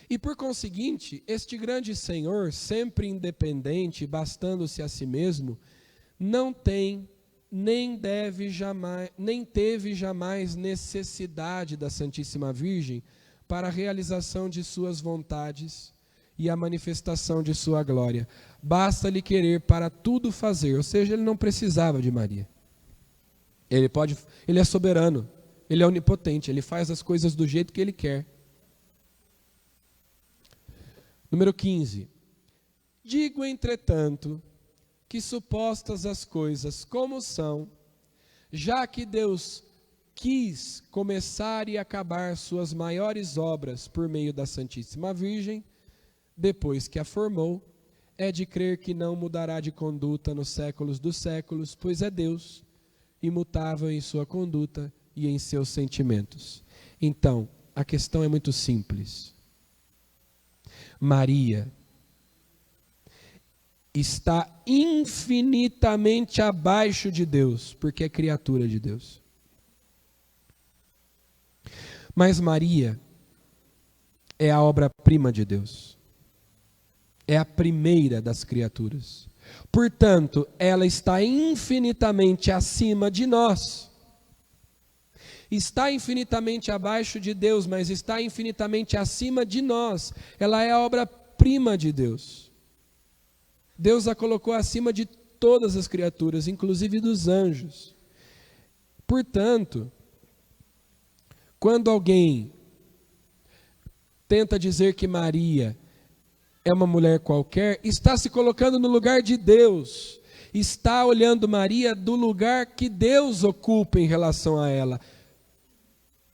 E por conseguinte, este grande Senhor, sempre independente, bastando-se a si mesmo, não tem, nem teve jamais necessidade da Santíssima Virgem para a realização de suas vontades e a manifestação de sua glória. Basta-lhe querer para tudo fazer, ou seja, ele não precisava de Maria. Ele é soberano, ele é onipotente, ele faz as coisas do jeito que ele quer. Número 15. Digo, entretanto, que supostas as coisas como são, já que Deus quis começar e acabar suas maiores obras por meio da Santíssima Virgem, depois que a formou, é de crer que não mudará de conduta nos séculos dos séculos, pois é Deus, imutável em sua conduta e em seus sentimentos. Então, a questão é muito simples. Maria está infinitamente abaixo de Deus, porque é criatura de Deus. Mas Maria é a obra-prima de Deus. É a primeira das criaturas. Portanto, ela está infinitamente acima de nós. Está infinitamente abaixo de Deus, mas está infinitamente acima de nós. Ela é a obra-prima de Deus. Deus a colocou acima de todas as criaturas, inclusive dos anjos. Portanto, quando alguém tenta dizer que Maria é uma mulher qualquer, está se colocando no lugar de Deus. Está olhando Maria do lugar que Deus ocupa em relação a ela.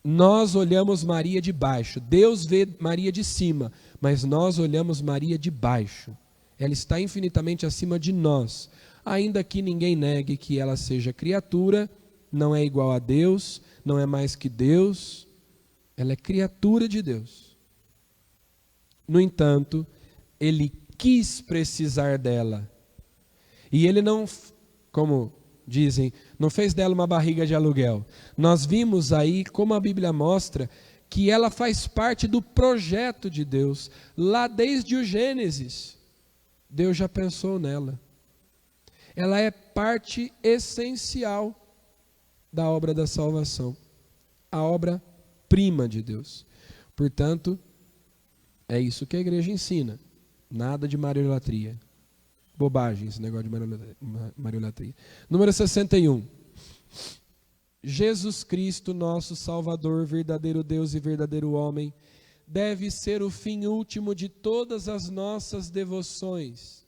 Nós olhamos Maria de baixo. Deus vê Maria de cima, mas nós olhamos Maria de baixo. Ela está infinitamente acima de nós, ainda que ninguém negue que ela seja criatura não é igual a Deus, não é mais que Deus, ela é criatura de Deus. No entanto, ele quis precisar dela. E ele não, como dizem, não fez dela uma barriga de aluguel. Nós vimos aí, como a Bíblia mostra, que ela faz parte do projeto de Deus. Lá desde o Gênesis, Deus já pensou nela. Ela é parte essencial da obra da salvação. A obra-prima de Deus. Portanto, é isso que a igreja ensina. Nada de mariolatria. Bobagem esse negócio de mariolatria. Número 61. Jesus Cristo, nosso Salvador, verdadeiro Deus e verdadeiro homem, deve ser o fim último de todas as nossas devoções.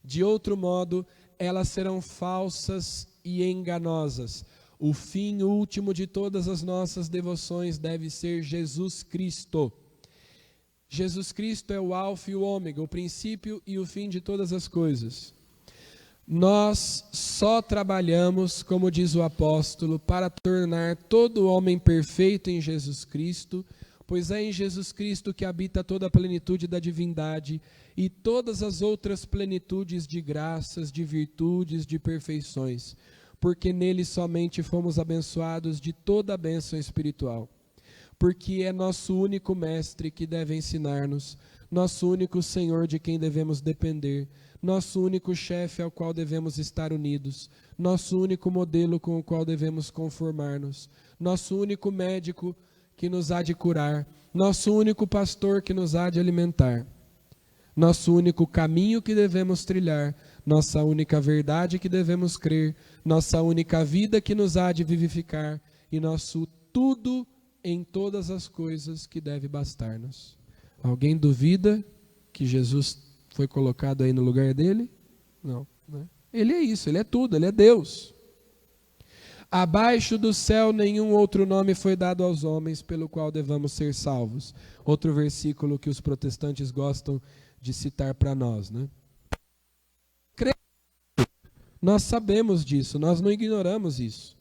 De outro modo, elas serão falsas e enganosas. O fim último de todas as nossas devoções deve ser Jesus Cristo. Jesus Cristo é o alfa e o ômega, o princípio e o fim de todas as coisas. Nós só trabalhamos, como diz o apóstolo, para tornar todo homem perfeito em Jesus Cristo, pois é em Jesus Cristo que habita toda a plenitude da divindade e todas as outras plenitudes de graças, de virtudes, de perfeições, porque nele somente fomos abençoados de toda a bênção espiritual. Porque é nosso único mestre que deve ensinar-nos, nosso único Senhor de quem devemos depender, nosso único chefe ao qual devemos estar unidos, nosso único modelo com o qual devemos conformar-nos, nosso único médico que nos há de curar, nosso único pastor que nos há de alimentar, nosso único caminho que devemos trilhar, nossa única verdade que devemos crer, nossa única vida que nos há de vivificar e nosso tudo em todas as coisas que deve bastar-nos. Alguém duvida que Jesus foi colocado aí no lugar dele? Não, né? Ele é isso, ele é tudo, ele é Deus. Abaixo do céu nenhum outro nome foi dado aos homens pelo qual devamos ser salvos. Outro versículo que os protestantes gostam de citar para nós, né? Nós sabemos disso, nós não ignoramos isso.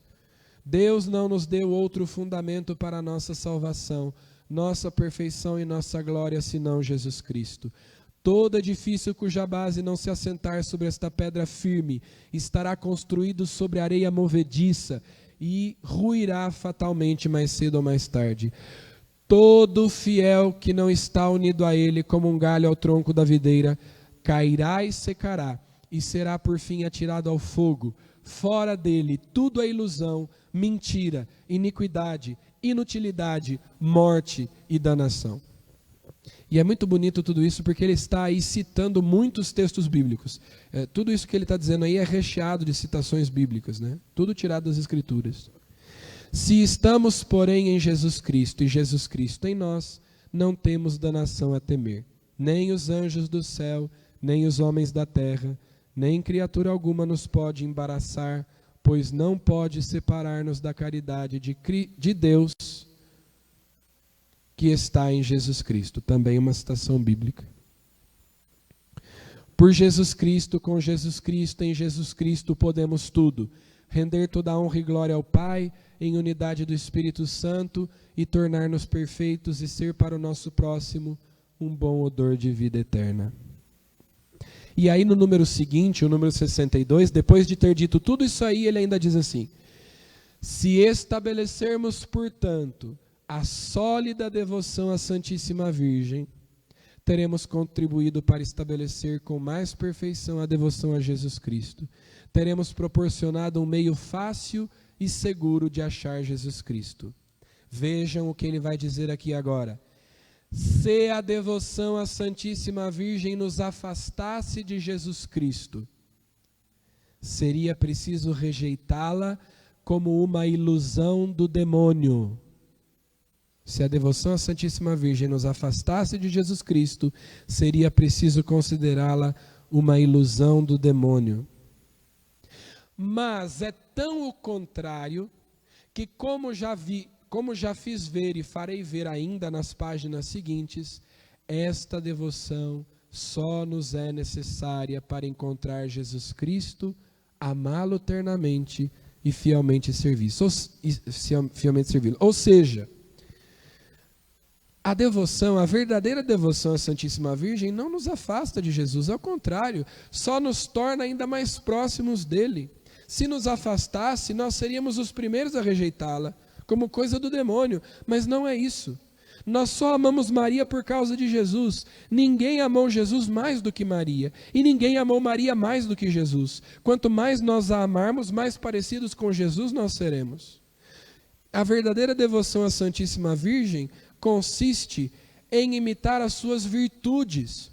Deus não nos deu outro fundamento para a nossa salvação, nossa perfeição e nossa glória, senão Jesus Cristo. Todo edifício cuja base não se assentar sobre esta pedra firme estará construído sobre areia movediça e ruirá fatalmente mais cedo ou mais tarde. Todo fiel que não está unido a ele como um galho ao tronco da videira cairá e secará e será por fim atirado ao fogo. Fora dele tudo é ilusão, mentira, iniquidade, inutilidade, morte e danação. E é muito bonito tudo isso porque ele está aí citando muitos textos bíblicos. Tudo isso que ele está dizendo aí é recheado de citações bíblicas, né? Tudo tirado das Escrituras. Se estamos, porém, em Jesus Cristo e Jesus Cristo em nós, não temos danação a temer. Nem os anjos do céu, nem os homens da terra, nem criatura alguma nos pode embaraçar, pois não pode separar-nos da caridade de Deus que está em Jesus Cristo. Também uma citação bíblica. Por Jesus Cristo, com Jesus Cristo, em Jesus Cristo podemos tudo. Render toda a honra e glória ao Pai, em unidade do Espírito Santo, e tornar-nos perfeitos e ser para o nosso próximo um bom odor de vida eterna. E aí no número seguinte, o número 62, depois de ter dito tudo isso aí, ele ainda diz assim: se estabelecermos, portanto, a sólida devoção à Santíssima Virgem, teremos contribuído para estabelecer com mais perfeição a devoção a Jesus Cristo. Teremos proporcionado um meio fácil e seguro de achar Jesus Cristo. Vejam o que ele vai dizer aqui agora. Se a devoção à Santíssima Virgem nos afastasse de Jesus Cristo, seria preciso rejeitá-la como uma ilusão do demônio. Se a devoção à Santíssima Virgem nos afastasse de Jesus Cristo, seria preciso considerá-la uma ilusão do demônio. Mas é tão o contrário que, como já fiz ver e farei ver ainda nas páginas seguintes, esta devoção só nos é necessária para encontrar Jesus Cristo, amá-lo ternamente e fielmente servi-lo. Ou seja, a devoção, a verdadeira devoção à Santíssima Virgem não nos afasta de Jesus, ao contrário, só nos torna ainda mais próximos dele. Se nos afastasse, nós seríamos os primeiros a rejeitá-la, como coisa do demônio, mas não é isso. Nós só amamos Maria por causa de Jesus. Ninguém amou Jesus mais do que Maria, e ninguém amou Maria mais do que Jesus. Quanto mais nós a amarmos, mais parecidos com Jesus nós seremos. A verdadeira devoção à Santíssima Virgem consiste em imitar as suas virtudes.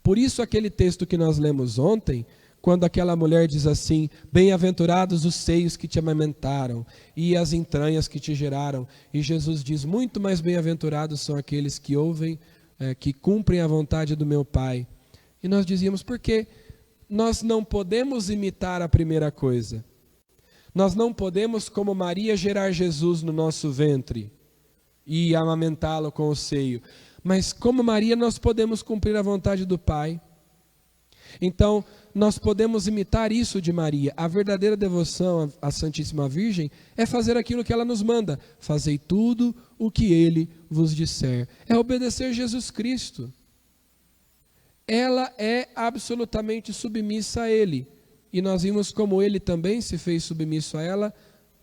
Por isso aquele texto que nós lemos ontem, quando aquela mulher diz assim: bem-aventurados os seios que te amamentaram e as entranhas que te geraram. E Jesus diz: muito mais bem-aventurados são aqueles que ouvem, que cumprem a vontade do meu Pai. E nós dizíamos: por quê? Nós não podemos imitar a primeira coisa. Nós não podemos, como Maria, gerar Jesus no nosso ventre e amamentá-lo com o seio. Mas como Maria, nós podemos cumprir a vontade do Pai. Então, nós podemos imitar isso de Maria. A verdadeira devoção à Santíssima Virgem é fazer aquilo que ela nos manda. Fazei tudo o que Ele vos disser. É obedecer Jesus Cristo. Ela é absolutamente submissa a Ele. E nós vimos como Ele também se fez submisso a ela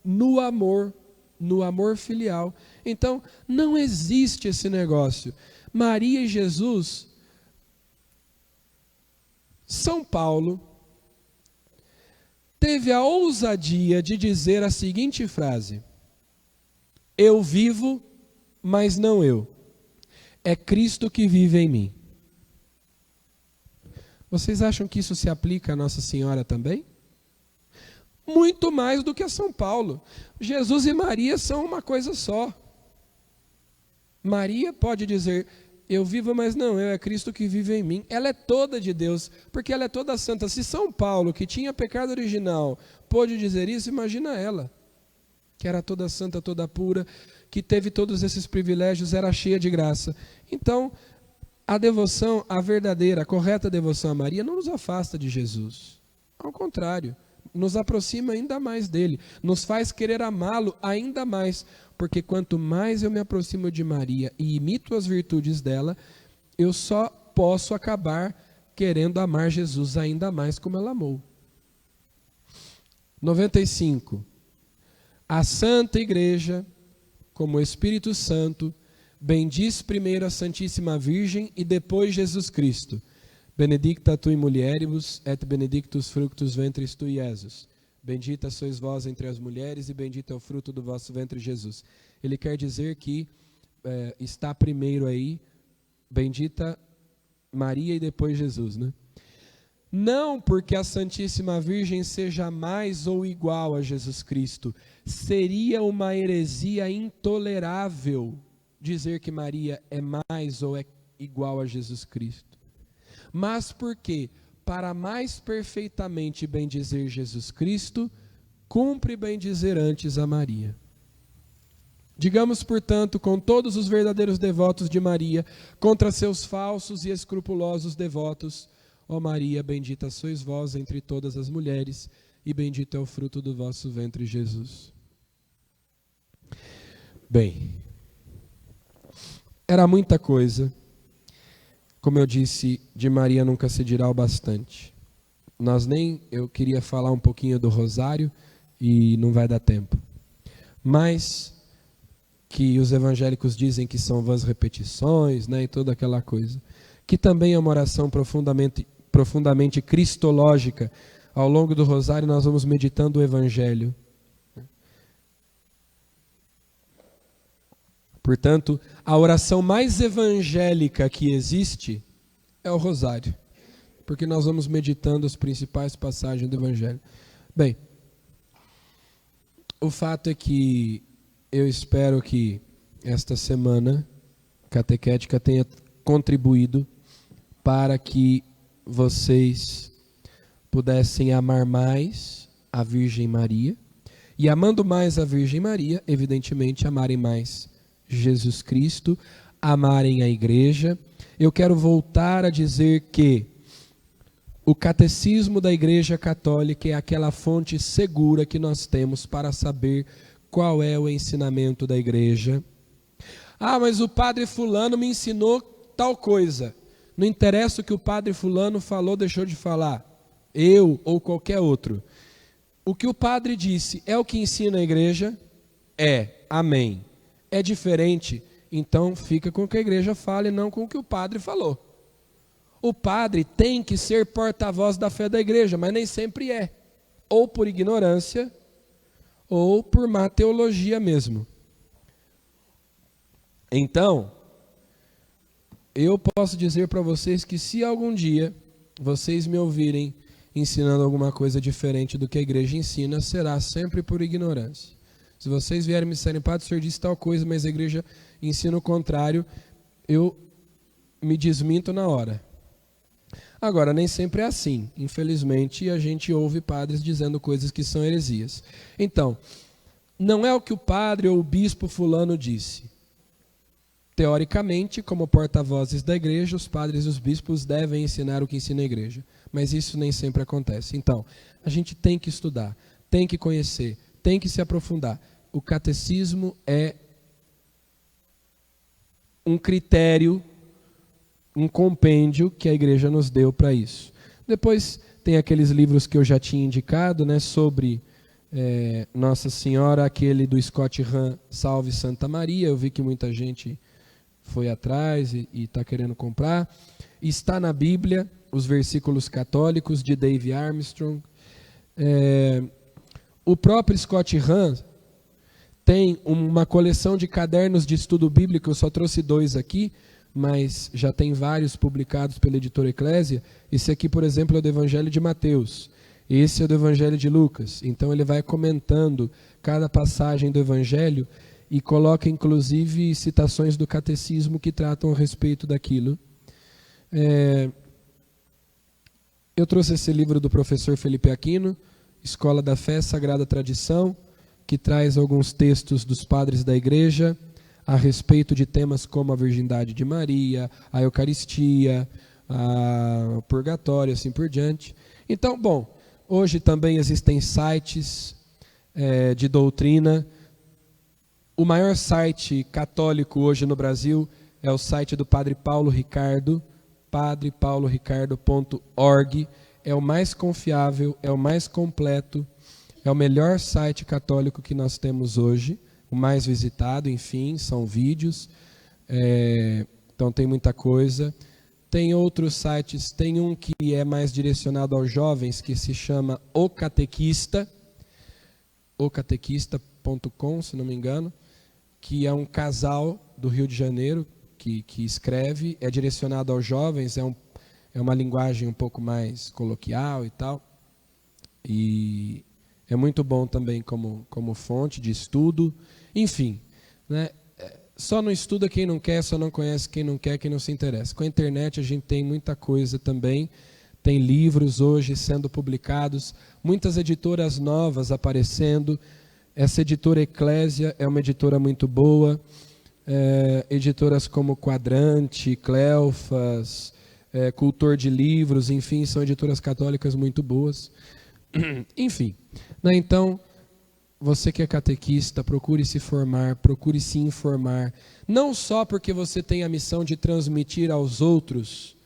no amor filial. Então, não existe esse negócio. Maria e Jesus... São Paulo teve a ousadia de dizer a seguinte frase: eu vivo, mas não eu. É Cristo que vive em mim. Vocês acham que isso se aplica a Nossa Senhora também? Muito mais do que a São Paulo. Jesus e Maria são uma coisa só. Maria pode dizer: eu vivo, mas não eu, é Cristo que vive em mim. Ela é toda de Deus, porque ela é toda santa. Se São Paulo, que tinha pecado original, pôde dizer isso, imagina ela, que era toda santa, toda pura, que teve todos esses privilégios, era cheia de graça. Então, a devoção, a verdadeira, a correta devoção a Maria não nos afasta de Jesus. Ao contrário, nos aproxima ainda mais dele, nos faz querer amá-lo ainda mais, porque quanto mais eu me aproximo de Maria e imito as virtudes dela, eu só posso acabar querendo amar Jesus ainda mais como ela amou. 95. A Santa Igreja, como o Espírito Santo, bendiz primeiro a Santíssima Virgem e depois Jesus Cristo. Benedicta tu in mulieribus, et benedictus fructus ventris tui, Iesus. Bendita sois vós entre as mulheres e bendito é o fruto do vosso ventre, Jesus. Ele quer dizer que está primeiro aí, bendita Maria e depois Jesus, né? Não porque a Santíssima Virgem seja mais ou igual a Jesus Cristo. Seria uma heresia intolerável dizer que Maria é mais ou é igual a Jesus Cristo. Mas porque, para mais perfeitamente bendizer Jesus Cristo, cumpre bendizer antes a Maria. Digamos, portanto, com todos os verdadeiros devotos de Maria, contra seus falsos e escrupulosos devotos: ó Maria, bendita sois vós entre todas as mulheres, e bendito é o fruto do vosso ventre, Jesus. Bem, era muita coisa. Como eu disse, de Maria nunca se dirá o bastante. Eu queria falar um pouquinho do rosário e não vai dar tempo. Mas que os evangélicos dizem que são vãs repetições, né, e toda aquela coisa. Que também é uma oração profundamente cristológica. Ao longo do rosário nós vamos meditando o evangelho. Portanto, a oração mais evangélica que existe é o rosário, porque nós vamos meditando as principais passagens do evangelho. Bem, o fato é que eu espero que esta semana catequética tenha contribuído para que vocês pudessem amar mais a Virgem Maria e, amando mais a Virgem Maria, evidentemente amarem mais Jesus Cristo, amarem a igreja. Eu quero voltar a dizer que o catecismo da Igreja Católica é aquela fonte segura que nós temos para saber qual é o ensinamento da Igreja. Ah, mas o padre fulano me ensinou tal coisa. Não interessa o que o padre fulano falou, deixou de falar. Eu ou qualquer outro. O que o padre disse é o que ensina a Igreja? É. Amém. É diferente? Então fica com o que a Igreja fala e não com o que o padre falou. O padre tem que ser porta-voz da fé da Igreja, mas nem sempre é. Ou por ignorância, ou por má teologia mesmo. Então, eu posso dizer para vocês que se algum dia vocês me ouvirem ensinando alguma coisa diferente do que a Igreja ensina, será sempre por ignorância. Se vocês vierem me disserem, padre, o senhor disse tal coisa, mas a Igreja ensina o contrário, eu me desminto na hora. Agora, nem sempre é assim. Infelizmente, a gente ouve padres dizendo coisas que são heresias. Então, não é o que o padre ou o bispo fulano disse. Teoricamente, como porta-vozes da Igreja, os padres e os bispos devem ensinar o que ensina a Igreja. Mas isso nem sempre acontece. Então, a gente tem que estudar, tem que conhecer, tem que se aprofundar. O catecismo é um critério, um compêndio que a Igreja nos deu para isso. Depois tem aqueles livros que eu já tinha indicado, né, sobre Nossa Senhora, aquele do Scott Hahn, Salve Santa Maria. Eu vi que muita gente foi atrás e está querendo comprar. Está na Bíblia, os versículos católicos de Dave Armstrong. O próprio Scott Hahn tem uma coleção de cadernos de estudo bíblico, eu só trouxe 2 aqui, mas já tem vários publicados pela editora Eclésia. Esse aqui, por exemplo, é o do Evangelho de Mateus. Esse é o do Evangelho de Lucas. Então ele vai comentando cada passagem do Evangelho e coloca inclusive citações do catecismo que tratam a respeito daquilo. Eu trouxe esse livro do professor Felipe Aquino, Escola da Fé, Sagrada Tradição, que traz alguns textos dos padres da Igreja a respeito de temas como a virgindade de Maria, a Eucaristia, o purgatório, assim por diante. Então, bom, hoje também existem sites de doutrina. O maior site católico hoje no Brasil é o site do Padre Paulo Ricardo, padrepauloricardo.org. É o mais confiável, é o mais completo, é o melhor site católico que nós temos hoje, o mais visitado, enfim, são vídeos, então tem muita coisa. Tem outros sites, tem um que é mais direcionado aos jovens, que se chama O Catequista, ocatequista.com, se não me engano, que é um casal do Rio de Janeiro que escreve, é direcionado aos jovens, é uma linguagem um pouco mais coloquial e tal, e é muito bom também como fonte de estudo. Enfim, né? Só não estuda quem não quer, só não conhece quem não quer, quem não se interessa. Com a internet a gente tem muita coisa também, tem livros hoje sendo publicados, muitas editoras novas aparecendo. Essa editora Eclésia é uma editora muito boa, editoras como Quadrante, Cleofas, Cultor de Livros, enfim, são editoras católicas muito boas. Enfim, né? Então, você que é catequista, procure se formar, procure se informar, não só porque você tem a missão de transmitir aos outros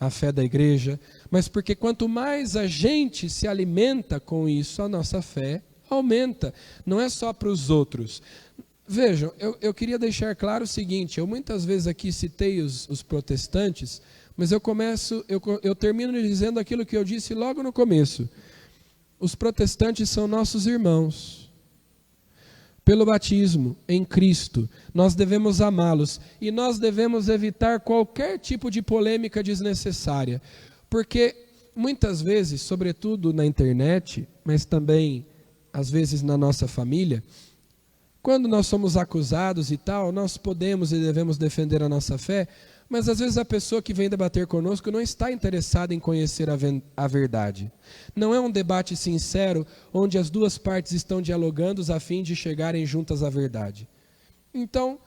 a fé da Igreja, mas porque quanto mais a gente se alimenta com isso, a nossa fé aumenta, não é só para os outros. Vejam, eu queria deixar claro o seguinte, eu muitas vezes aqui citei os protestantes, mas eu termino dizendo aquilo que eu disse logo no começo. Os protestantes são nossos irmãos. Pelo batismo em Cristo, nós devemos amá-los e nós devemos evitar qualquer tipo de polêmica desnecessária, porque muitas vezes, sobretudo na internet, mas também às vezes na nossa família, quando nós somos acusados e tal, nós podemos e devemos defender a nossa fé, mas às vezes a pessoa que vem debater conosco não está interessada em conhecer a verdade. Não é um debate sincero onde as duas partes estão dialogando a fim de chegarem juntas à verdade. Então,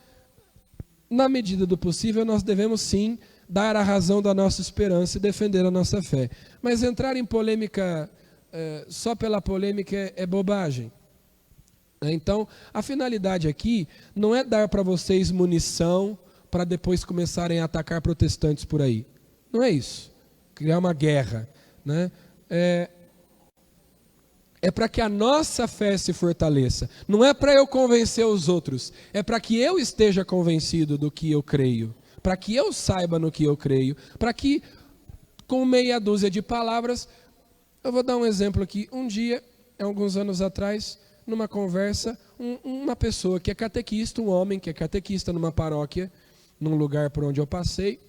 na medida do possível, nós devemos sim dar a razão da nossa esperança e defender a nossa fé. Mas entrar em polêmica só pela polêmica é bobagem. Então, a finalidade aqui não é dar para vocês munição para depois começarem a atacar protestantes por aí. Não é isso. Criar uma guerra, né? É para que a nossa fé se fortaleça. Não é para eu convencer os outros. É para que eu esteja convencido do que eu creio. Para que eu saiba no que eu creio. Para que, com meia dúzia de palavras... Eu vou dar um exemplo aqui. Um dia, alguns anos atrás, numa conversa, uma pessoa que é catequista, um homem que é catequista numa paróquia, num lugar por onde eu passei,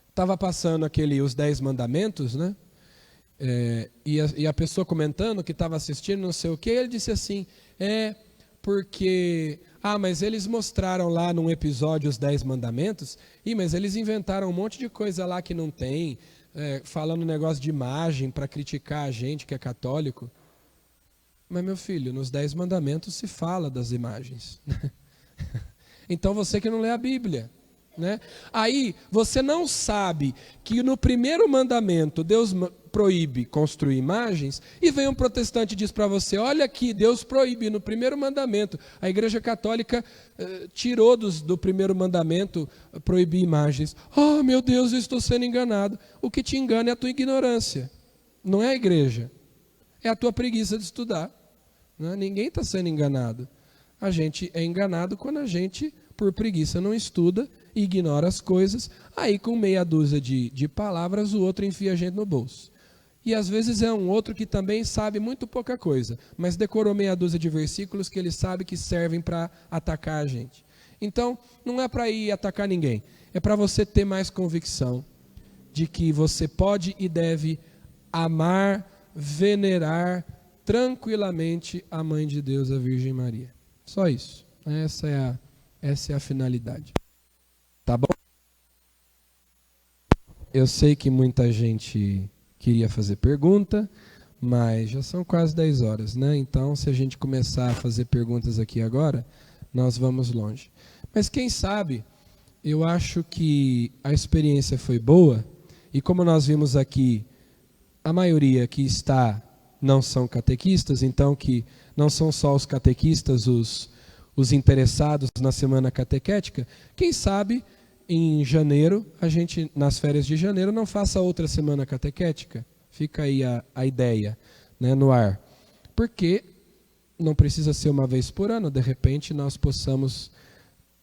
estava passando os 10 mandamentos, né? E a pessoa comentando que estava assistindo, não sei o quê, ele disse assim, porque... mas eles mostraram lá num episódio os 10 mandamentos, mas eles inventaram um monte de coisa lá que não tem, falando negócio de imagem para criticar a gente que é católico. Mas, meu filho, nos 10 mandamentos se fala das imagens. Então você que não lê a Bíblia, né? Aí você não sabe que no primeiro mandamento Deus proíbe construir imagens, e vem um protestante e diz para você, olha aqui, Deus proíbe no primeiro mandamento. A Igreja Católica tirou do primeiro mandamento proibir imagens. Oh, meu Deus, eu estou sendo enganado. O que te engana é a tua ignorância, não é a igreja. É a tua preguiça de estudar, né? Ninguém está sendo enganado. A gente é enganado quando a gente, por preguiça, não estuda e ignora as coisas. Aí, com meia dúzia de palavras, o outro enfia a gente no bolso. E às vezes é um outro que também sabe muito pouca coisa, mas decorou meia dúzia de versículos que ele sabe que servem para atacar a gente. Então, não é para ir atacar ninguém, é para você ter mais convicção de que você pode e deve amar, venerar tranquilamente a Mãe de Deus, a Virgem Maria. Só isso. Essa é a finalidade. Tá bom? Eu sei que muita gente queria fazer pergunta, mas já são quase 10 horas, né? Então, se a gente começar a fazer perguntas aqui agora, nós vamos longe. Mas quem sabe, eu acho que a experiência foi boa, e como nós vimos aqui, a maioria que está não são catequistas, então que não são só os catequistas, os interessados na semana catequética, quem sabe em janeiro, a gente, nas férias de janeiro, não faça outra semana catequética. Fica aí a ideia, né, no ar. Porque não precisa ser uma vez por ano, de repente nós possamos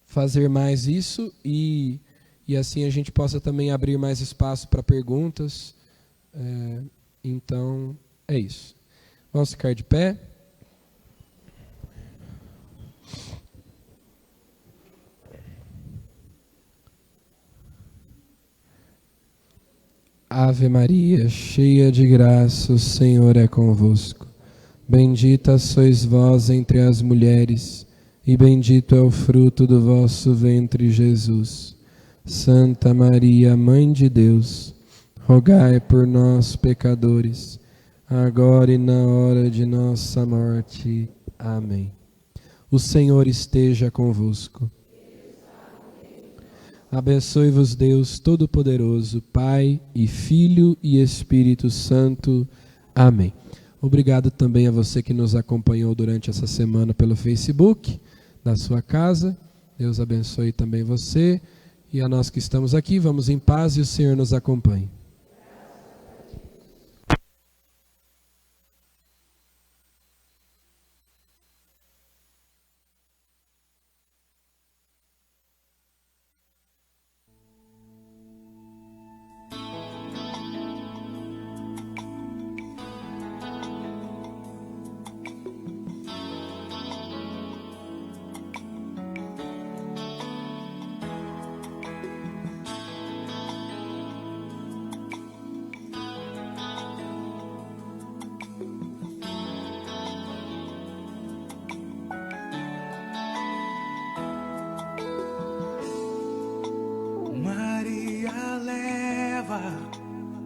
fazer mais isso e assim a gente possa também abrir mais espaço para perguntas. Então, é isso. Vamos ficar de pé. Ave Maria, cheia de graça, o Senhor é convosco. Bendita sois vós entre as mulheres, e bendito é o fruto do vosso ventre, Jesus. Santa Maria, Mãe de Deus, rogai por nós, pecadores, agora e na hora de nossa morte. Amém. O Senhor esteja convosco. Abençoe-vos Deus Todo-Poderoso, Pai e Filho e Espírito Santo. Amém. Obrigado também a você que nos acompanhou durante essa semana pelo Facebook, da sua casa. Deus abençoe também você. E a nós que estamos aqui, vamos em paz e o Senhor nos acompanhe.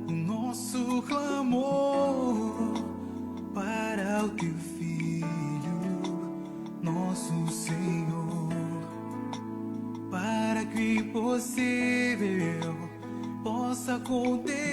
o nosso clamor para o teu Filho, nosso Senhor, para que impossível possa conter